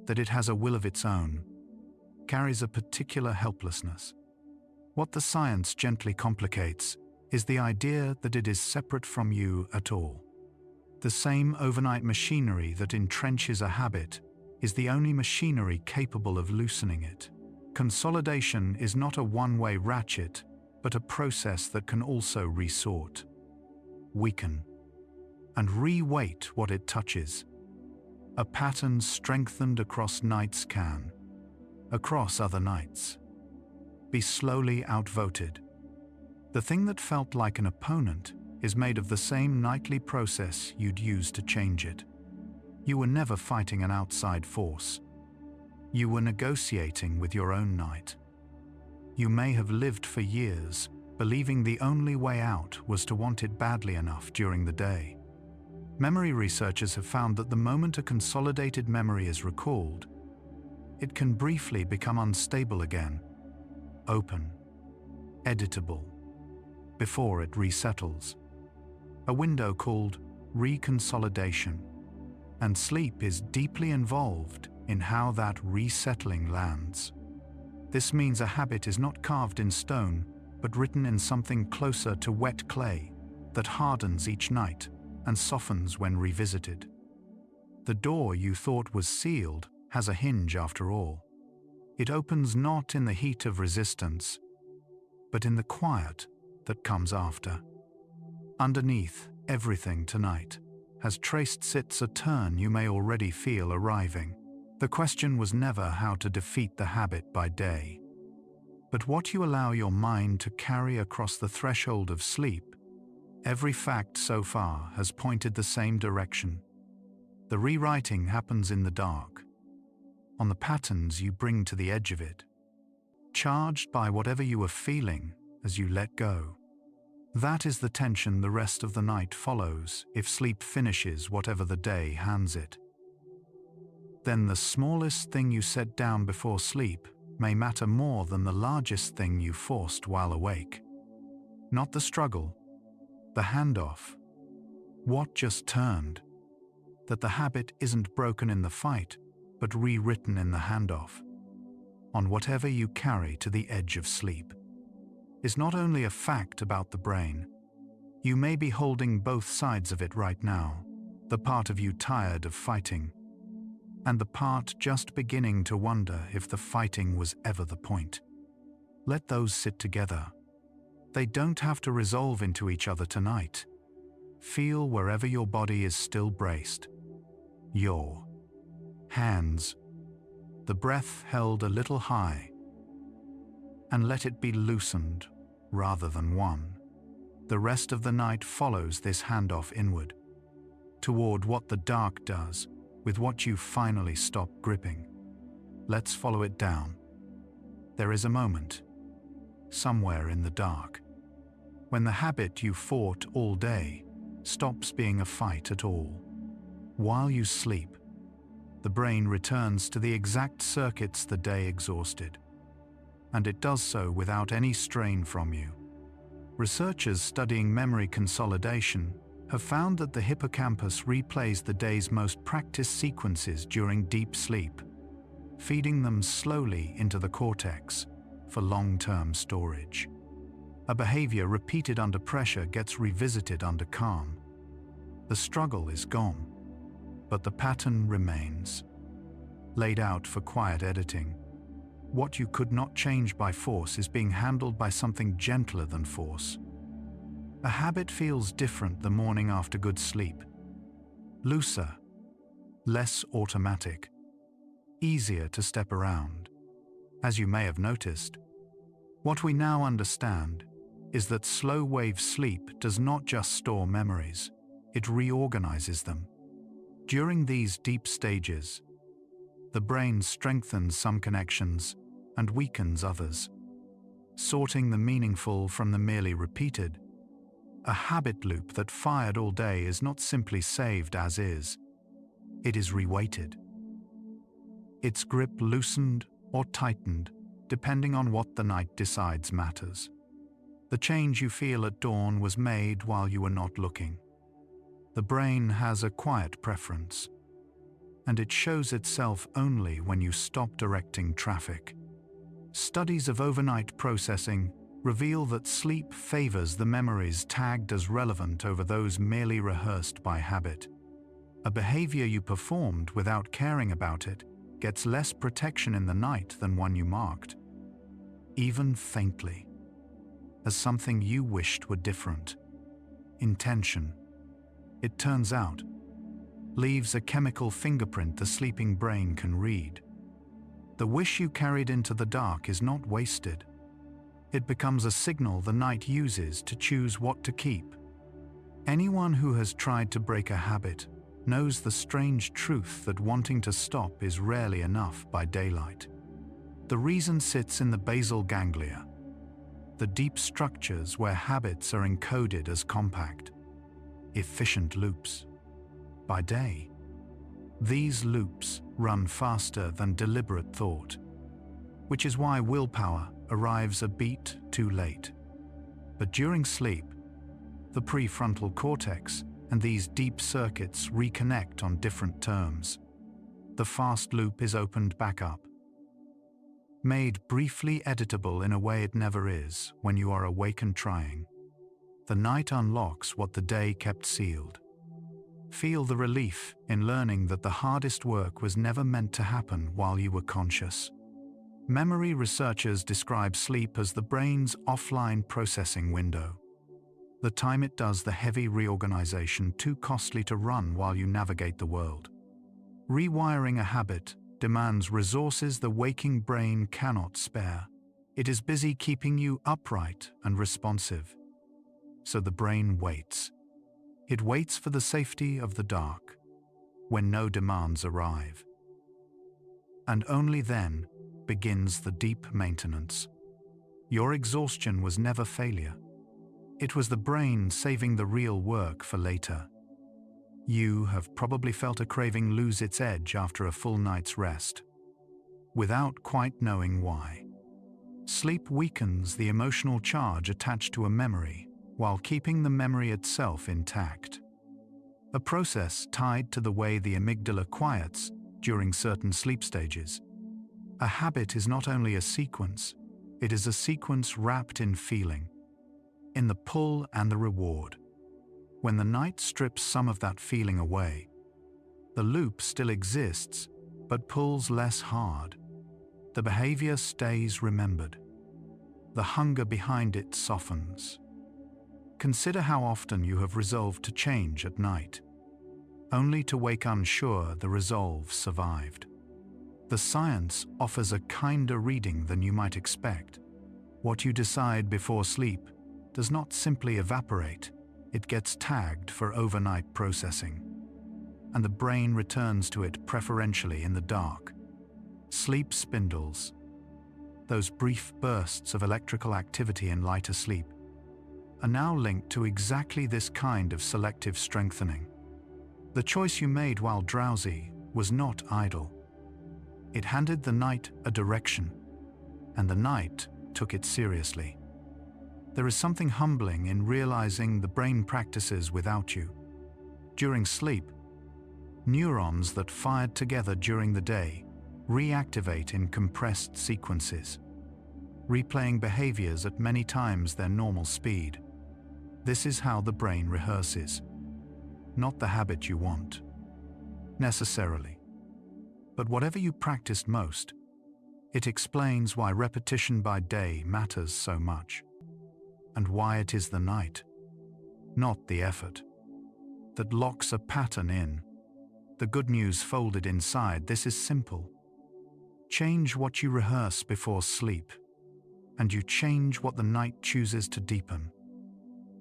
that it has a will of its own, carries a particular helplessness. What the science gently complicates is the idea that it is separate from you at all. The same overnight machinery that entrenches a habit is the only machinery capable of loosening it. Consolidation is not a one-way ratchet, but a process that can also resort, weaken, and re-weight what it touches. A pattern strengthened across nights can, across other nights, be slowly outvoted. The thing that felt like an opponent is made of the same nightly process you'd use to change it. You were never fighting an outside force. You were negotiating with your own night. You may have lived for years, believing the only way out was to want it badly enough during the day. Memory researchers have found that the moment a consolidated memory is recalled, it can briefly become unstable again, open, editable, before it resettles. A window called reconsolidation, and sleep is deeply involved in how that resettling lands. This means a habit is not carved in stone, but written in something closer to wet clay that hardens each night and softens when revisited. The door you thought was sealed has a hinge after all. It opens not in the heat of resistance, but in the quiet that comes after. Underneath everything tonight has sits a turn you may already feel arriving. The question was never how to defeat the habit by day, but what you allow your mind to carry across the threshold of sleep. Every fact so far has pointed the same direction. The rewriting happens in the dark, on the patterns you bring to the edge of it, charged by whatever you are feeling as you let go. That is the tension the rest of the night follows if sleep finishes whatever the day hands it. Then the smallest thing you set down before sleep may matter more than the largest thing you forced while awake. Not the struggle, the handoff, what just turned, that the habit isn't broken in the fight, but rewritten in the handoff, on whatever you carry to the edge of sleep, is not only a fact about the brain. You may be holding both sides of it right now, the part of you tired of fighting, and the part just beginning to wonder if the fighting was ever the point. Let those sit together. They don't have to resolve into each other tonight. Feel wherever your body is still braced. Your hands, the breath held a little high, and let it be loosened rather than won. The rest of the night follows this handoff inward, toward what the dark does with what you finally stop gripping. Let's follow it down. There is a moment, somewhere in the dark, when the habit you fought all day stops being a fight at all. While you sleep, the brain returns to the exact circuits the day exhausted, and it does so without any strain from you. Researchers studying memory consolidation have found that the hippocampus replays the day's most practiced sequences during deep sleep, feeding them slowly into the cortex for long-term storage. A behavior repeated under pressure gets revisited under calm. The struggle is gone, but the pattern remains, laid out for quiet editing. What you could not change by force is being handled by something gentler than force. A habit feels different the morning after good sleep. Looser, less automatic, easier to step around. As you may have noticed, what we now understand is that slow-wave sleep does not just store memories, it reorganizes them. During these deep stages, the brain strengthens some connections and weakens others, sorting the meaningful from the merely repeated. A habit loop that fired all day is not simply saved as is. It is reweighted. Its grip loosened or tightened, depending on what the night decides matters. The change you feel at dawn was made while you were not looking. The brain has a quiet preference, and it shows itself only when you stop directing traffic. Studies of overnight processing reveal that sleep favors the memories tagged as relevant over those merely rehearsed by habit. A behavior you performed without caring about it gets less protection in the night than one you marked, even faintly, as something you wished were different. Intention, it turns out, leaves a chemical fingerprint the sleeping brain can read. The wish you carried into the dark is not wasted. It becomes a signal the night uses to choose what to keep. Anyone who has tried to break a habit knows the strange truth that wanting to stop is rarely enough by daylight. The reason sits in the basal ganglia, the deep structures where habits are encoded as compact, efficient loops. By day, these loops run faster than deliberate thought, which is why willpower arrives a beat too late. But during sleep, the prefrontal cortex and these deep circuits reconnect on different terms. The fast loop is opened back up. made briefly editable in a way it never is when you are awake and trying. The night unlocks what the day kept sealed. Feel the relief in learning that the hardest work was never meant to happen while you were conscious. Memory researchers describe sleep as the brain's offline processing window, the time it does the heavy reorganization too costly to run while you navigate the world. Rewiring a habit demands resources the waking brain cannot spare. It is busy keeping you upright and responsive. So the brain waits. It waits for the safety of the dark, when no demands arrive. And only then begins the deep maintenance. Your exhaustion was never failure. It was the brain saving the real work for later. You have probably felt a craving lose its edge after a full night's rest, without quite knowing why. Sleep weakens the emotional charge attached to a memory while keeping the memory itself intact. A process tied to the way the amygdala quiets during certain sleep stages. A habit is not only a sequence, it is a sequence wrapped in feeling, in the pull and the reward. When the night strips some of that feeling away, the loop still exists, but pulls less hard. The behavior stays remembered. The hunger behind it softens. Consider how often you have resolved to change at night, only to wake unsure the resolve survived. The science offers a kinder reading than you might expect. What you decide before sleep does not simply evaporate, it gets tagged for overnight processing, and the brain returns to it preferentially in the dark. Sleep spindles, those brief bursts of electrical activity in lighter sleep, are now linked to exactly this kind of selective strengthening. The choice you made while drowsy was not idle. It handed the night a direction, and the night took it seriously. There is something humbling in realizing the brain practices without you. During sleep, neurons that fired together during the day reactivate in compressed sequences, replaying behaviors at many times their normal speed. This is how the brain rehearses. Not the habit you want, necessarily. But whatever you practiced most, it explains why repetition by day matters so much, and why it is the night, not the effort, that locks a pattern in. The good news folded inside this is simple. Change what you rehearse before sleep, and you change what the night chooses to deepen.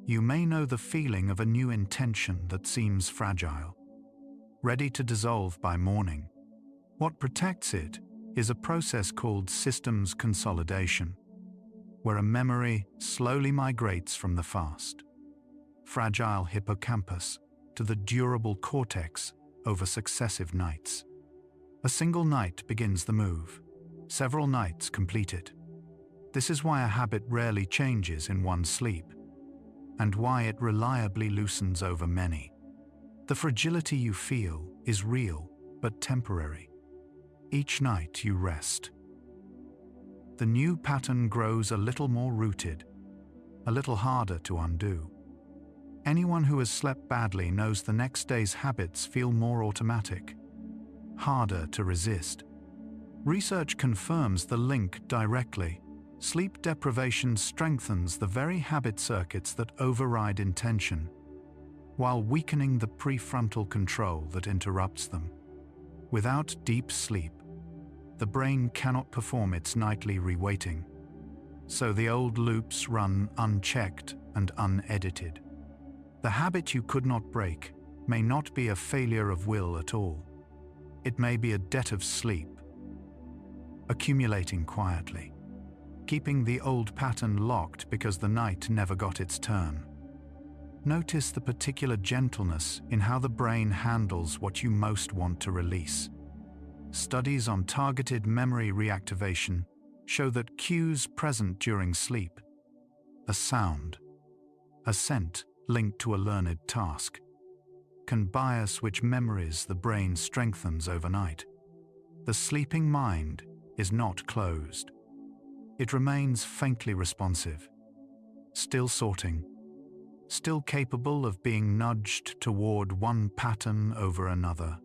You may know the feeling of a new intention that seems fragile, ready to dissolve by morning. What protects it is a process called systems consolidation, where a memory slowly migrates from the fast, fragile hippocampus to the durable cortex over successive nights. A single night begins the move. Several nights complete it. This is why a habit rarely changes in one sleep, and why it reliably loosens over many. The fragility you feel is real, but temporary. Each night you rest, the new pattern grows a little more rooted, a little harder to undo. Anyone who has slept badly knows the next day's habits feel more automatic, harder to resist. Research confirms the link directly. Sleep deprivation strengthens the very habit circuits that override intention, while weakening the prefrontal control that interrupts them. Without deep sleep, the brain cannot perform its nightly reweighting, so the old loops run unchecked and unedited. The habit you could not break may not be a failure of will at all. It may be a debt of sleep, accumulating quietly, keeping the old pattern locked because the night never got its turn. Notice the particular gentleness in how the brain handles what you most want to release. Studies on targeted memory reactivation show that cues present during sleep, a sound, a scent linked to a learned task, can bias which memories the brain strengthens overnight. The sleeping mind is not closed. It remains faintly responsive, still sorting, still capable of being nudged toward one pattern over another.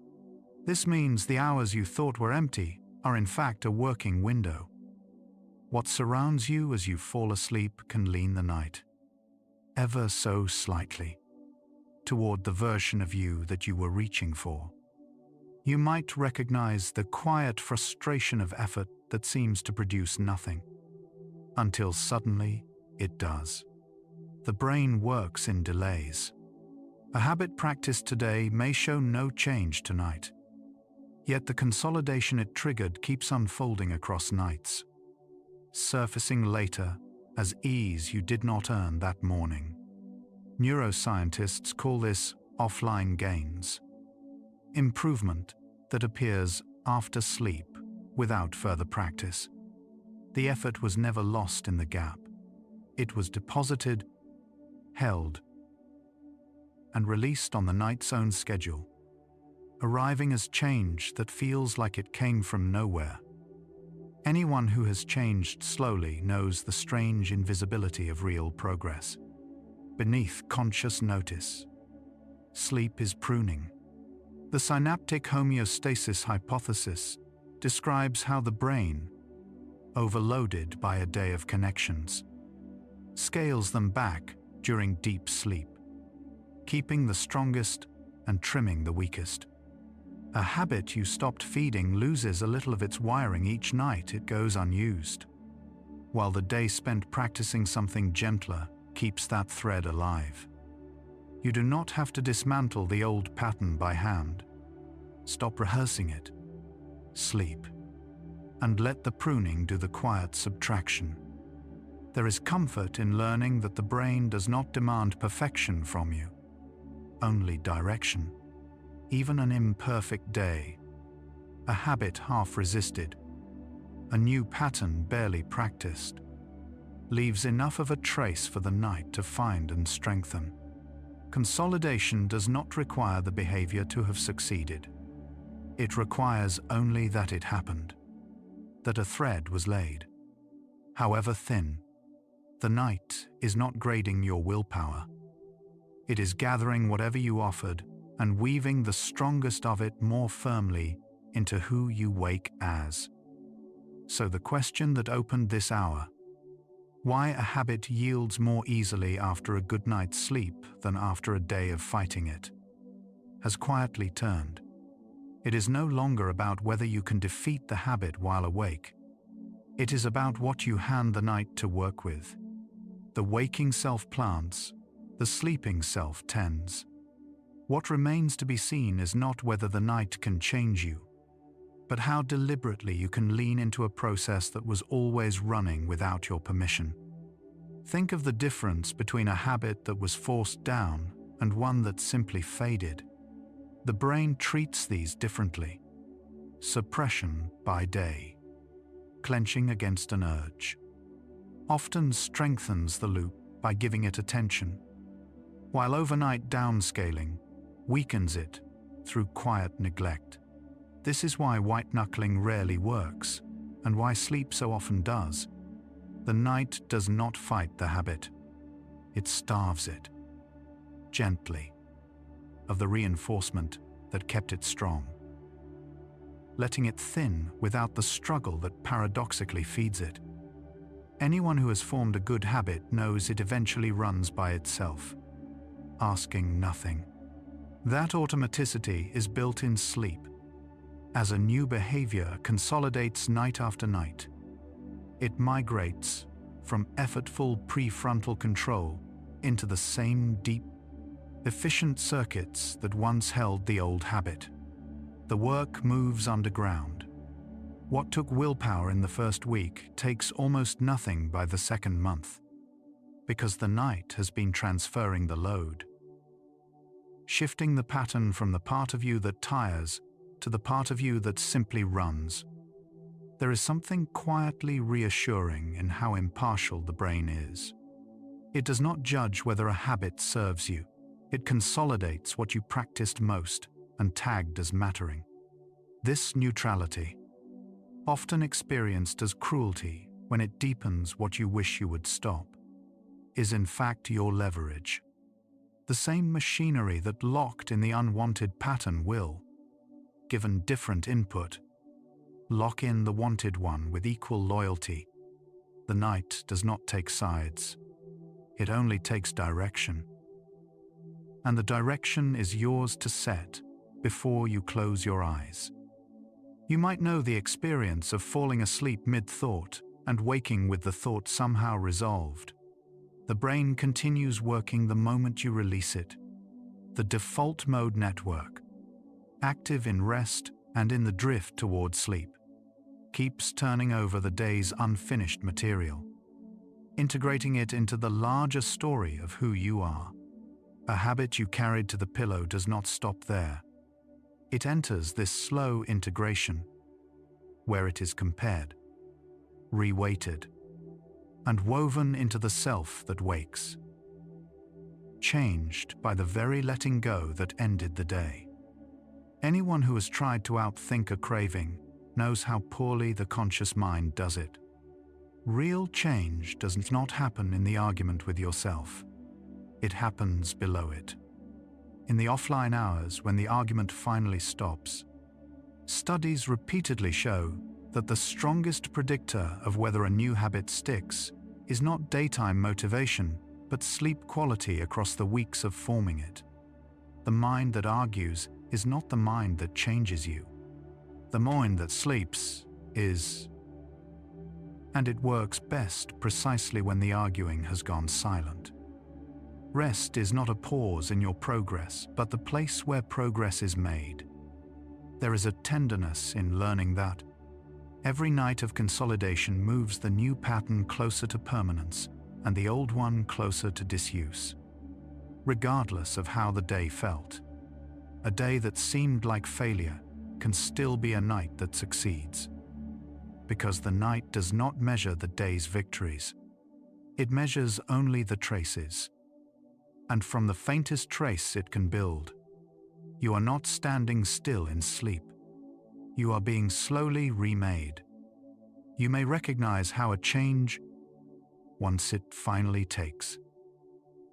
This means the hours you thought were empty are in fact a working window. What surrounds you as you fall asleep can lean the night, ever so slightly, toward the version of you that you were reaching for. You might recognize the quiet frustration of effort that seems to produce nothing, until suddenly it does. The brain works in delays. A habit practiced today may show no change tonight, yet the consolidation it triggered keeps unfolding across nights, surfacing later as ease you did not earn that morning. Neuroscientists call this offline gains, improvement that appears after sleep without further practice. The effort was never lost in the gap. It was deposited, held, and released on the night's own schedule, arriving as change that feels like it came from nowhere. Anyone who has changed slowly knows the strange invisibility of real progress. Beneath conscious notice, sleep is pruning. The synaptic homeostasis hypothesis describes how the brain, overloaded by a day of connections, scales them back during deep sleep, keeping the strongest and trimming the weakest. A habit you stopped feeding loses a little of its wiring each night it goes unused, while the day spent practicing something gentler keeps that thread alive. You do not have to dismantle the old pattern by hand. Stop rehearsing it. Sleep. And let the pruning do the quiet subtraction. There is comfort in learning that the brain does not demand perfection from you, only direction. Even an imperfect day, a habit half resisted, a new pattern barely practiced, leaves enough of a trace for the night to find and strengthen. Consolidation does not require the behavior to have succeeded. It requires only that it happened, that a thread was laid. However thin, the night is not grading your willpower. It is gathering whatever you offered and weaving the strongest of it more firmly into who you wake as. So the question that opened this hour, why a habit yields more easily after a good night's sleep than after a day of fighting it, has quietly turned. It is no longer about whether you can defeat the habit while awake. It is about what you hand the night to work with. The waking self plants, the sleeping self tends. What remains to be seen is not whether the night can change you, but how deliberately you can lean into a process that was always running without your permission. Think of the difference between a habit that was forced down and one that simply faded. The brain treats these differently. Suppression by day, clenching against an urge, often strengthens the loop by giving it attention, while overnight downscaling weakens it through quiet neglect. This is why white-knuckling rarely works, and why sleep so often does. The night does not fight the habit. It starves it, gently, of the reinforcement that kept it strong, letting it thin without the struggle that paradoxically feeds it. Anyone who has formed a good habit knows it eventually runs by itself, asking nothing. That automaticity is built in sleep. As a new behavior consolidates night after night, it migrates from effortful prefrontal control into the same deep, efficient circuits that once held the old habit. The work moves underground. What took willpower in the first week takes almost nothing by the second month, because the night has been transferring the load, shifting the pattern from the part of you that tires to the part of you that simply runs. There is something quietly reassuring in how impartial the brain is. It does not judge whether a habit serves you. It consolidates what you practiced most and tagged as mattering. This neutrality, often experienced as cruelty when it deepens what you wish you would stop, is in fact your leverage. The same machinery that locked in the unwanted pattern will, given different input, lock in the wanted one with equal loyalty. The night does not take sides. It only takes direction. And the direction is yours to set before you close your eyes. You might know the experience of falling asleep mid-thought and waking with the thought somehow resolved. The brain continues working the moment you release it. The default mode network, active in rest and in the drift toward sleep, keeps turning over the day's unfinished material, integrating it into the larger story of who you are. A habit you carried to the pillow does not stop there. It enters this slow integration, where it is compared, reweighted, and woven into the self that wakes, changed by the very letting go that ended the day. Anyone who has tried to outthink a craving knows how poorly the conscious mind does it. Real change does not happen in the argument with yourself. It happens below it. In the offline hours when the argument finally stops, studies repeatedly show that the strongest predictor of whether a new habit sticks is not daytime motivation, but sleep quality across the weeks of forming it. The mind that argues is not the mind that changes you. The mind that sleeps is. And it works best precisely when the arguing has gone silent. Rest is not a pause in your progress, but the place where progress is made. There is a tenderness in learning that every night of consolidation moves the new pattern closer to permanence and the old one closer to disuse. Regardless of how the day felt, a day that seemed like failure can still be a night that succeeds. Because the night does not measure the day's victories. It measures only the traces. And from the faintest trace it can build. You are not standing still in sleep. You are being slowly remade. You may recognize how a change, once it finally takes,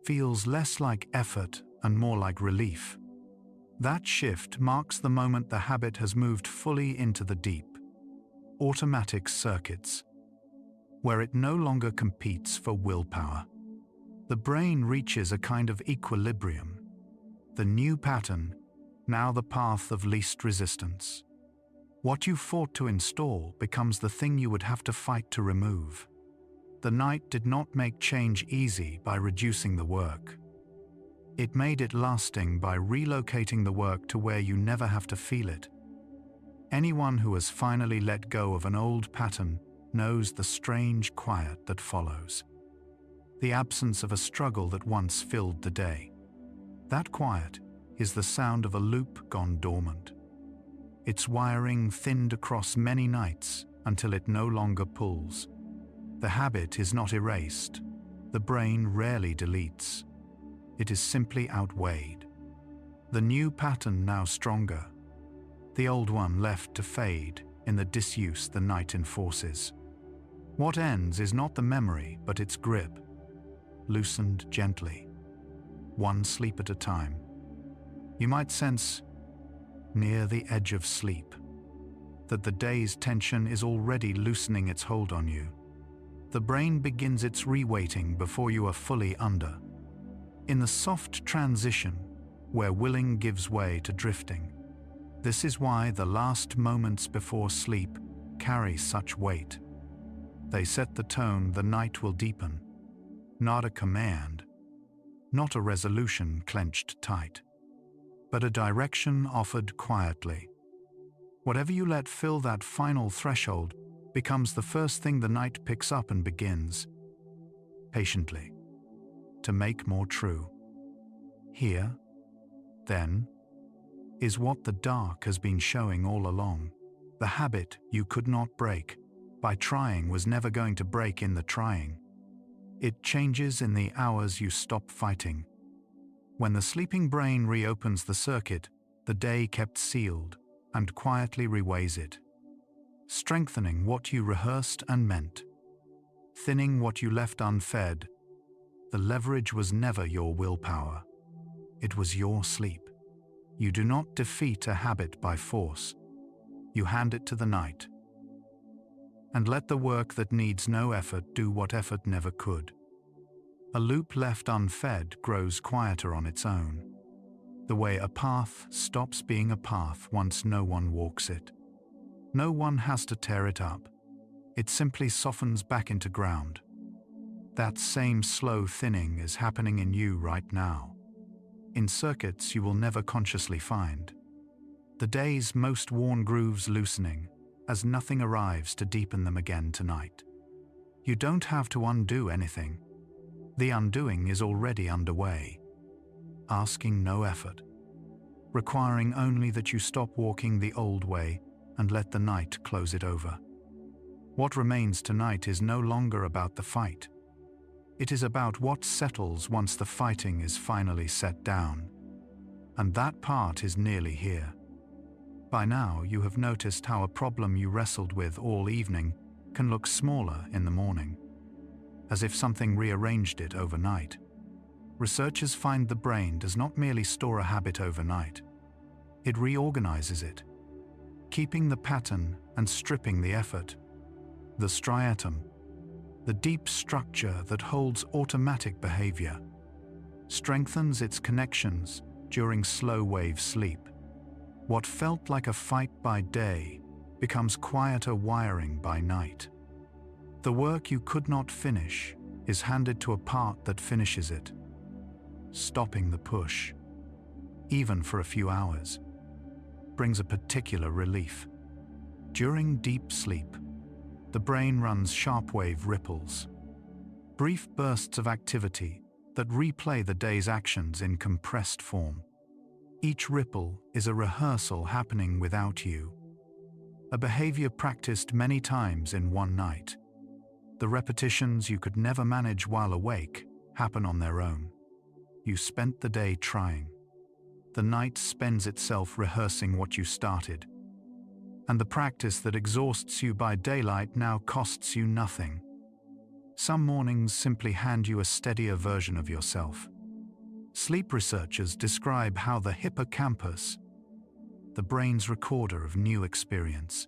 feels less like effort and more like relief. That shift marks the moment the habit has moved fully into the deep, automatic circuits, where it no longer competes for willpower. The brain reaches a kind of equilibrium. The new pattern, now the path of least resistance. What you fought to install becomes the thing you would have to fight to remove. The night did not make change easy by reducing the work. It made it lasting by relocating the work to where you never have to feel it. Anyone who has finally let go of an old pattern knows the strange quiet that follows. The absence of a struggle that once filled the day. That quiet is the sound of a loop gone dormant. Its wiring thinned across many nights until it no longer pulls. The habit is not erased. The brain rarely deletes. It is simply outweighed. The new pattern now stronger. The old one left to fade in the disuse the night enforces. What ends is not the memory, but its grip, loosened gently, one sleep at a time. You might sense, near the edge of sleep, that the day's tension is already loosening its hold on you. The brain begins its reweighting before you are fully under. In the soft transition, where willing gives way to drifting. This is why the last moments before sleep carry such weight. They set the tone the night will deepen. Not a command, not a resolution clenched tight, but a direction offered quietly. Whatever you let fill that final threshold becomes the first thing the night picks up and begins, patiently, to make more true. Here, then, is what the dark has been showing all along. The habit you could not break by trying was never going to break in the trying. It changes in the hours you stop fighting. When the sleeping brain reopens the circuit, the day kept sealed and quietly reweighs it. strengthening what you rehearsed and meant, thinning what you left unfed. The leverage was never your willpower. It was your sleep. You do not defeat a habit by force. You hand it to the night. And let the work that needs no effort do what effort never could. A loop left unfed grows quieter on its own, the way a path stops being a path once no one walks it. No one has to tear it up. It simply softens back into ground. That same slow thinning is happening in you right now, in circuits you will never consciously find. The day's most worn grooves loosening, as nothing arrives to deepen them again tonight. You don't have to undo anything. The undoing is already underway, asking no effort, requiring only that you stop walking the old way and let the night close it over. What remains tonight is no longer about the fight. It is about what settles once the fighting is finally set down. And that part is nearly here. By now, you have noticed how a problem you wrestled with all evening can look smaller in the morning, as if something rearranged it overnight. Researchers find the brain does not merely store a habit overnight. It reorganizes it, keeping the pattern and stripping the effort. The striatum, the deep structure that holds automatic behavior, strengthens its connections during slow-wave sleep. What felt like a fight by day becomes quieter wiring by night. The work you could not finish is handed to a part that finishes it, stopping the push, even for a few hours, brings a particular relief. During deep sleep, the brain runs sharp-wave ripples, brief bursts of activity that replay the day's actions in compressed form. Each ripple is a rehearsal happening without you, a behavior practiced many times in one night. The repetitions you could never manage while awake happen on their own. You spent the day trying. The night spends itself rehearsing what you started. And the practice that exhausts you by daylight now costs you nothing. Some mornings simply hand you a steadier version of yourself. Sleep researchers describe how the hippocampus, the brain's recorder of new experience,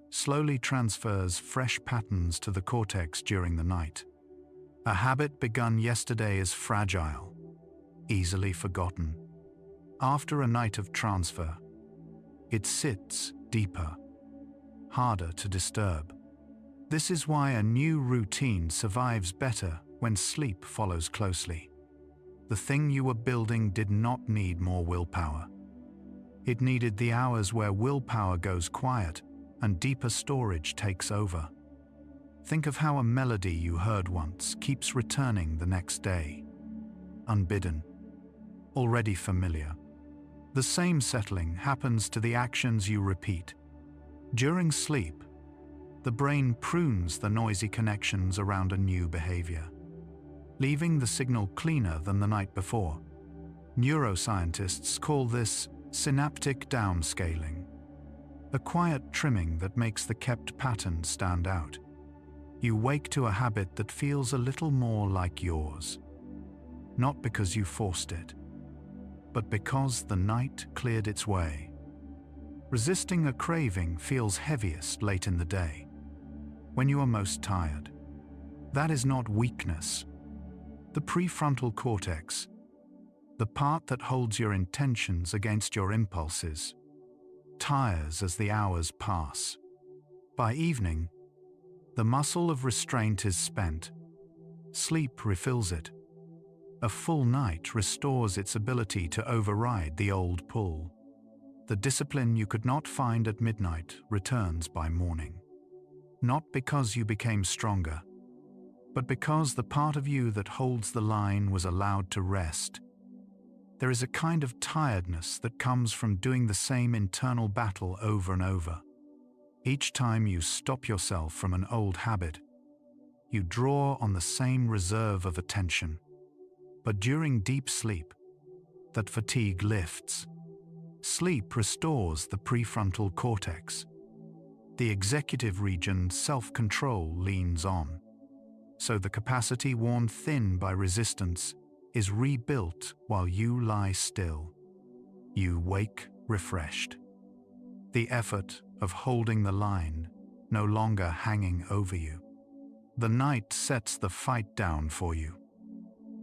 slowly transfers fresh patterns to the cortex during the night. A habit begun yesterday is fragile, easily forgotten. After a night of transfer, it sits deeper, harder to disturb. This is why a new routine survives better when sleep follows closely. The thing you were building did not need more willpower. It needed the hours where willpower goes quiet and deeper storage takes over. Think of how a melody you heard once keeps returning the next day. Unbidden, already familiar. The same settling happens to the actions you repeat. During sleep, the brain prunes the noisy connections around a new behavior, leaving the signal cleaner than the night before. Neuroscientists call this synaptic downscaling, a quiet trimming that makes the kept pattern stand out. You wake to a habit that feels a little more like yours, not because you forced it, but because the night cleared its way. Resisting a craving feels heaviest late in the day, when you are most tired. That is not weakness. The prefrontal cortex, the part that holds your intentions against your impulses, tires as the hours pass. By evening, the muscle of restraint is spent. Sleep refills it. A full night restores its ability to override the old pull. The discipline you could not find at midnight returns by morning. Not because you became stronger, but because the part of you that holds the line was allowed to rest. There is a kind of tiredness that comes from doing the same internal battle over and over. Each time you stop yourself from an old habit, you draw on the same reserve of attention. But during deep sleep, that fatigue lifts. Sleep restores the prefrontal cortex. the executive region self-control leans on. So the capacity worn thin by resistance is rebuilt while you lie still. You wake refreshed. The effort of holding the line no longer hanging over you. The night sets the fight down for you.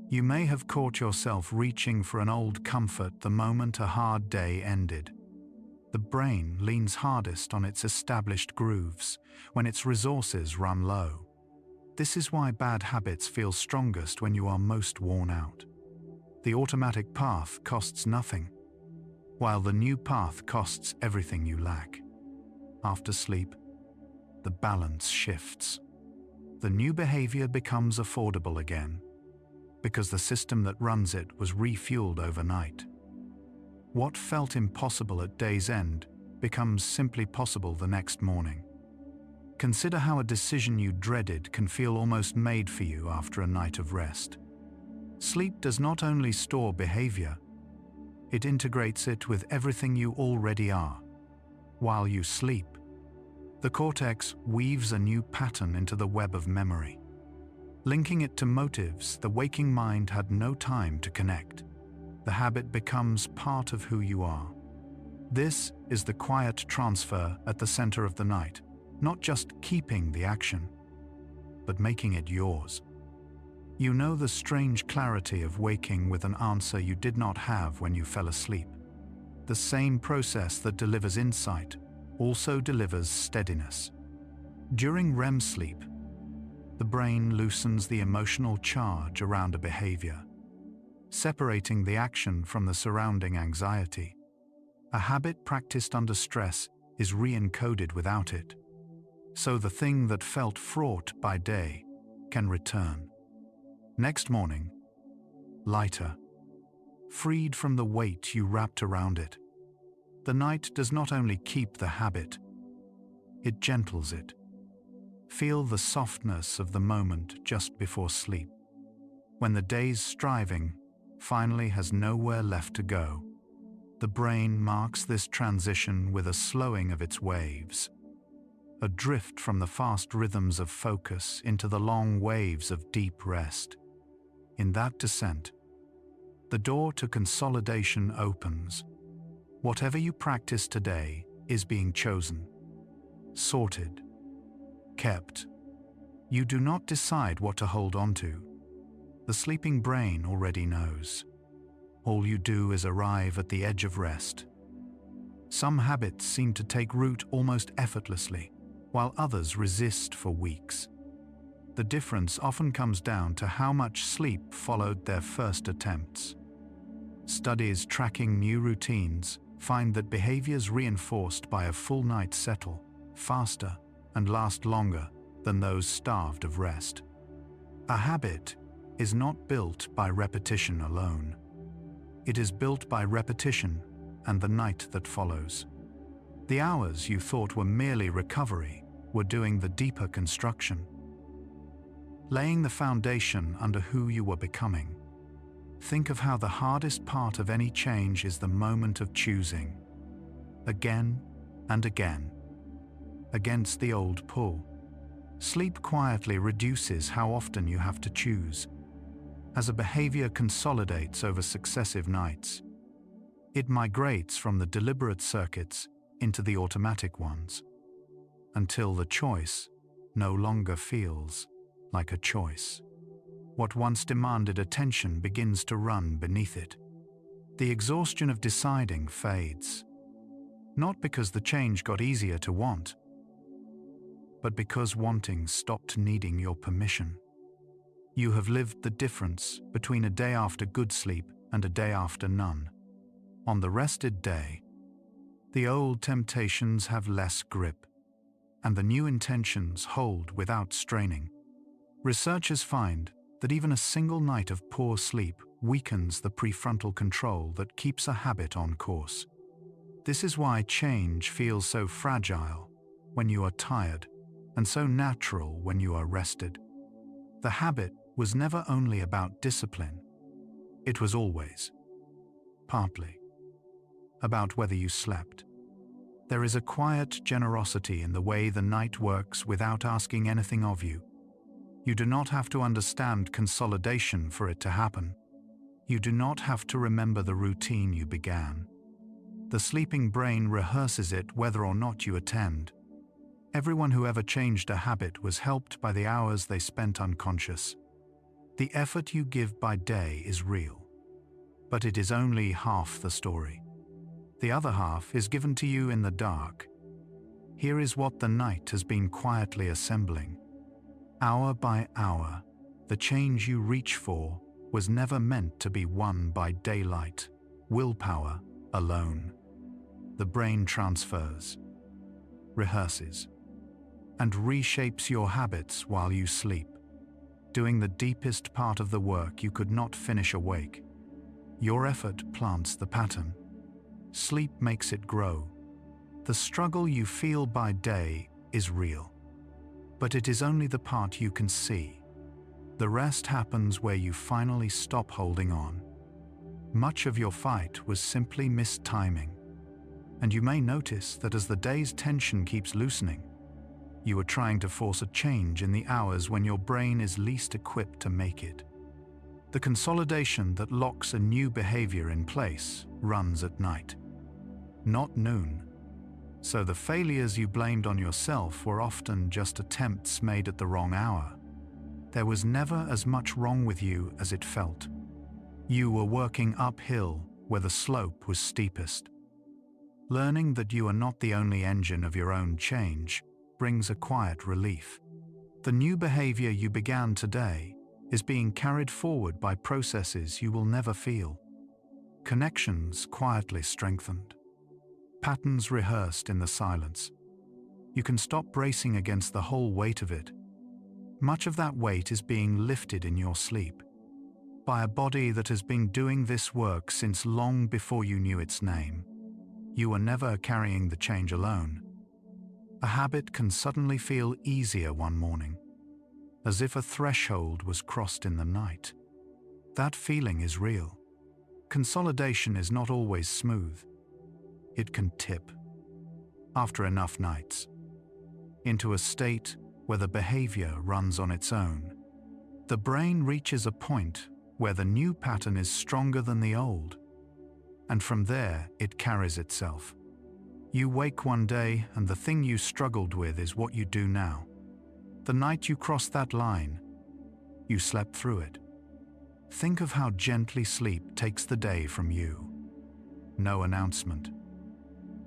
You may have caught yourself reaching for an old comfort the moment a hard day ended. The brain leans hardest on its established grooves when its resources run low. This is why bad habits feel strongest when you are most worn out. The automatic path costs nothing, while the new path costs everything you lack. After sleep, the balance shifts. The new behavior becomes affordable again, because the system that runs it was refueled overnight. What felt impossible at day's end becomes simply possible the next morning. Consider how a decision you dreaded can feel almost made for you after a night of rest. Sleep does not only store behavior, it integrates it with everything you already are. While you sleep, the cortex weaves a new pattern into the web of memory. Linking it to motives the waking mind had no time to connect. The habit becomes part of who you are. This is the quiet transfer at the center of the night, not just keeping the action, but making it yours. You know the strange clarity of waking with an answer you did not have when you fell asleep. The same process that delivers insight also delivers steadiness. During REM sleep, the brain loosens the emotional charge around a behavior, separating the action from the surrounding anxiety. A habit practiced under stress is re-encoded without it, so the thing that felt fraught by day can return. Next morning, lighter, freed from the weight you wrapped around it. The night does not only keep the habit, it gentles it. Feel the softness of the moment just before sleep, when the day's striving finally has nowhere left to go. The brain marks this transition with a slowing of its waves, a drift from the fast rhythms of focus into the long waves of deep rest. In that descent, the door to consolidation opens. Whatever you practice today is being chosen, sorted, kept. You do not decide what to hold on to. The sleeping brain already knows. All you do is arrive at the edge of rest. Some habits seem to take root almost effortlessly, while others resist for weeks. The difference often comes down to how much sleep followed their first attempts. Studies tracking new routines find that behaviors reinforced by a full night settle faster and last longer than those starved of rest. A habit is not built by repetition alone. It is built by repetition and the night that follows. The hours you thought were merely recovery were doing the deeper construction, laying the foundation under who you were becoming. Think of how the hardest part of any change is the moment of choosing, again and again, against the old pull. Sleep quietly reduces how often you have to choose. As a behavior consolidates over successive nights, it migrates from the deliberate circuits into the automatic ones, until the choice no longer feels like a choice. What once demanded attention begins to run beneath it. The exhaustion of deciding fades, not because the change got easier to want, but because wanting stopped needing your permission. You have lived the difference between a day after good sleep and a day after none. On the rested day, the old temptations have less grip, and the new intentions hold without straining. Researchers find that even a single night of poor sleep weakens the prefrontal control that keeps a habit on course. This is why change feels so fragile when you are tired and so natural when you are rested. The habit was never only about discipline. It was always, partly, about whether you slept. There is a quiet generosity in the way the night works without asking anything of you. You do not have to understand consolidation for it to happen. You do not have to remember the routine you began. The sleeping brain rehearses it whether or not you attend. Everyone who ever changed a habit was helped by the hours they spent unconscious. The effort you give by day is real, but it is only half the story. The other half is given to you in the dark. Here is what the night has been quietly assembling. Hour by hour, the change you reach for was never meant to be won by daylight, willpower alone. The brain transfers, rehearses, and reshapes your habits while you sleep, doing the deepest part of the work you could not finish awake. Your effort plants the pattern. Sleep makes it grow. The struggle you feel by day is real, but it is only the part you can see. The rest happens where you finally stop holding on. Much of your fight was simply missed timing, and you may notice that as the day's tension keeps loosening, you are trying to force a change in the hours when your brain is least equipped to make it. The consolidation that locks a new behavior in place runs at night, not noon. So the failures you blamed on yourself were often just attempts made at the wrong hour. There was never as much wrong with you as it felt. You were working uphill where the slope was steepest. Learning that you are not the only engine of your own change brings a quiet relief. The new behavior you began today is being carried forward by processes you will never feel. Connections quietly strengthened. Patterns rehearsed in the silence. You can stop bracing against the whole weight of it. Much of that weight is being lifted in your sleep by a body that has been doing this work since long before you knew its name. You are never carrying the change alone. A habit can suddenly feel easier one morning, as if a threshold was crossed in the night. That feeling is real. Consolidation is not always smooth. It can tip, after enough nights, into a state where the behavior runs on its own. The brain reaches a point where the new pattern is stronger than the old, and from there it carries itself. You wake one day and the thing you struggled with is what you do now. The night you crossed that line, you slept through it. Think of how gently sleep takes the day from you. No announcement.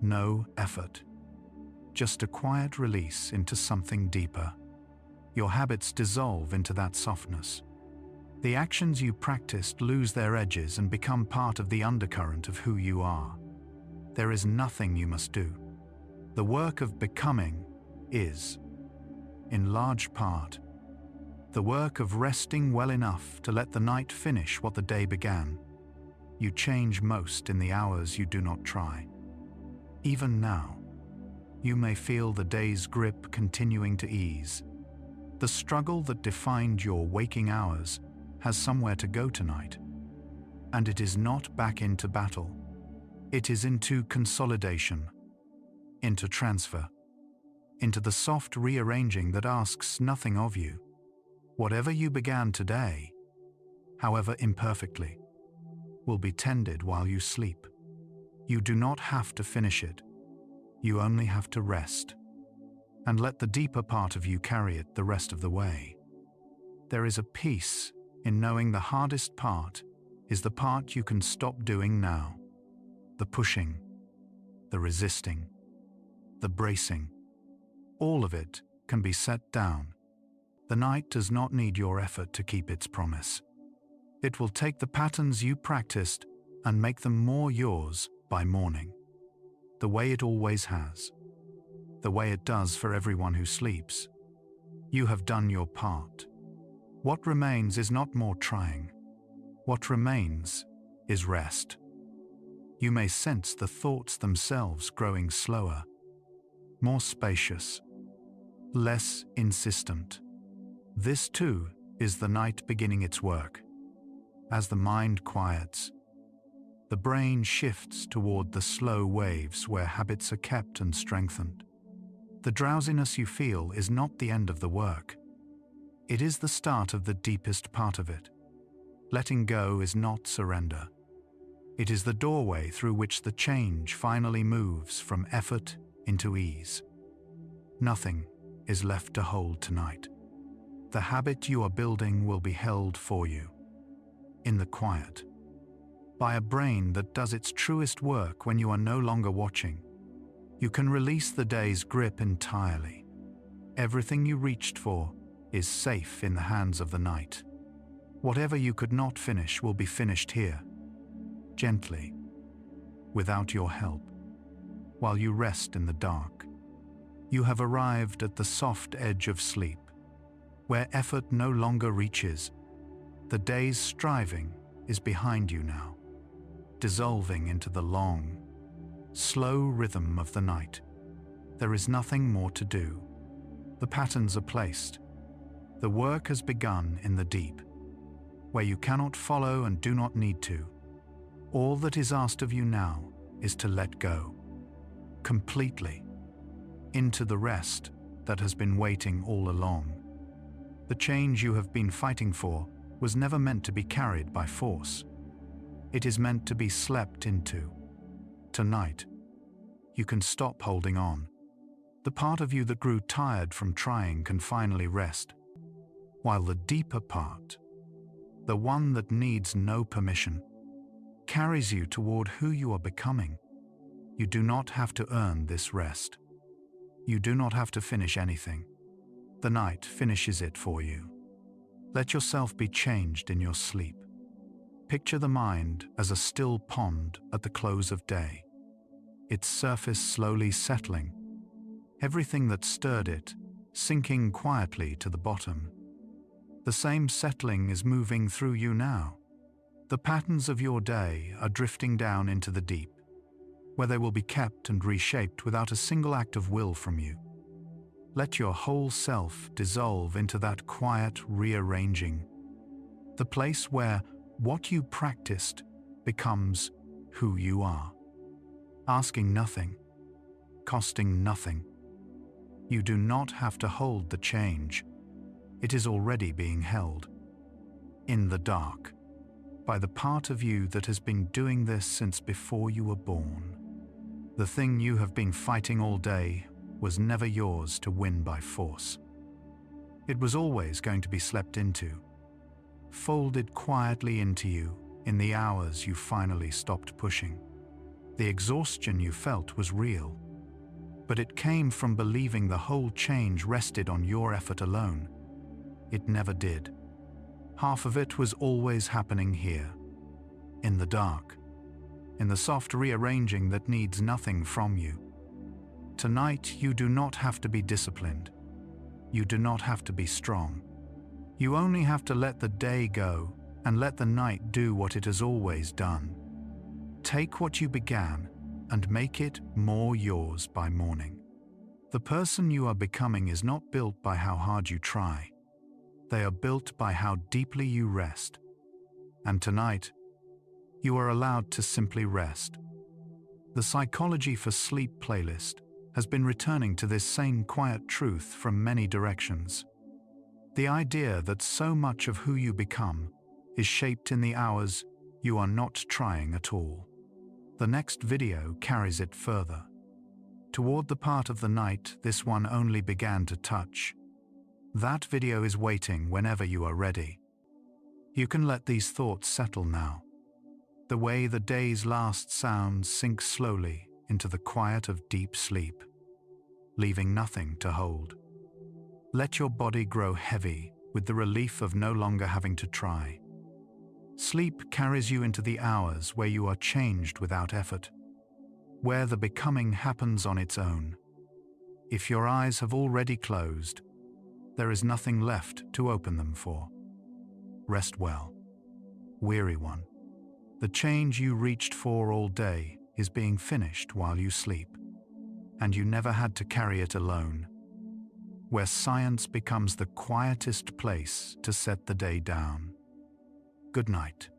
No effort. Just a quiet release into something deeper. Your habits dissolve into that softness. The actions you practiced lose their edges and become part of the undercurrent of who you are. There is nothing you must do. The work of becoming is, in large part, the work of resting well enough to let the night finish what the day began. You change most in the hours you do not try. Even now, you may feel the day's grip continuing to ease. The struggle that defined your waking hours has somewhere to go tonight. And it is not back into battle. It is into consolidation, into transfer, into the soft rearranging that asks nothing of you. Whatever you began today, however imperfectly, will be tended while you sleep. You do not have to finish it. You only have to rest, and let the deeper part of you carry it the rest of the way. There is a peace in knowing the hardest part is the part you can stop doing now. The pushing, the resisting, the bracing, all of it can be set down. The night does not need your effort to keep its promise. It will take the patterns you practiced and make them more yours by morning, the way it always has, the way it does for everyone who sleeps. You have done your part. What remains is not more trying. What remains is rest. You may sense the thoughts themselves growing slower, more spacious, less insistent. This too is the night beginning its work. As the mind quiets, The brain shifts toward the slow waves where habits are kept and strengthened. The drowsiness you feel is not the end of the work. It is the start of the deepest part of it. Letting go is not surrender. It is the doorway through which the change finally moves from effort into ease. Nothing is left to hold tonight. The habit you are building will be held for you, in the quiet, by a brain that does its truest work when you are no longer watching. You can release the day's grip entirely. Everything you reached for is safe in the hands of the night. Whatever you could not finish will be finished here, gently, without your help, while you rest in the dark. You have arrived at the soft edge of sleep, where effort no longer reaches. The day's striving is behind you now, dissolving into the long, slow rhythm of the night. There is nothing more to do. The patterns are placed. The work has begun in the deep, where you cannot follow and do not need to. All that is asked of you now is to let go, completely, into the rest that has been waiting all along. The change you have been fighting for was never meant to be carried by force. It is meant to be slept into. Tonight, you can stop holding on. The part of you that grew tired from trying can finally rest, while the deeper part, the one that needs no permission, carries you toward who you are becoming. You do not have to earn this rest. You do not have to finish anything. The night finishes it for you. Let yourself be changed in your sleep. Picture the mind as a still pond at the close of day, its surface slowly settling, everything that stirred it sinking quietly to the bottom. The same settling is moving through you now. The patterns of your day are drifting down into the deep, where they will be kept and reshaped without a single act of will from you. Let your whole self dissolve into that quiet rearranging, the place where what you practiced becomes who you are, asking nothing, costing nothing. You do not have to hold the change. It is already being held, in the dark, by the part of you that has been doing this since before you were born. The thing you have been fighting all day was never yours to win by force. It was always going to be slept into, folded quietly into you in the hours you finally stopped pushing. The exhaustion you felt was real, but it came from believing the whole change rested on your effort alone. It never did. Half of it was always happening here, in the dark, in the soft rearranging that needs nothing from you. Tonight, you do not have to be disciplined. You do not have to be strong. You only have to let the day go and let the night do what it has always done. Take what you began and make it more yours by morning. The person you are becoming is not built by how hard you try. They are built by how deeply you rest. And tonight, you are allowed to simply rest. The Psychology for Sleep playlist has been returning to this same quiet truth from many directions. The idea that so much of who you become is shaped in the hours you are not trying at all. The next video carries it further, toward the part of the night this one only began to touch. That video is waiting whenever you are ready. You can let these thoughts settle now, the way the day's last sounds sink slowly into the quiet of deep sleep, leaving nothing to hold. Let your body grow heavy with the relief of no longer having to try. Sleep carries you into the hours where you are changed without effort, where the becoming happens on its own. If your eyes have already closed, there is nothing left to open them for. Rest well, weary one. The change you reached for all day is being finished while you sleep, and you never had to carry it alone. Where science becomes the quietest place to set the day down. Good night.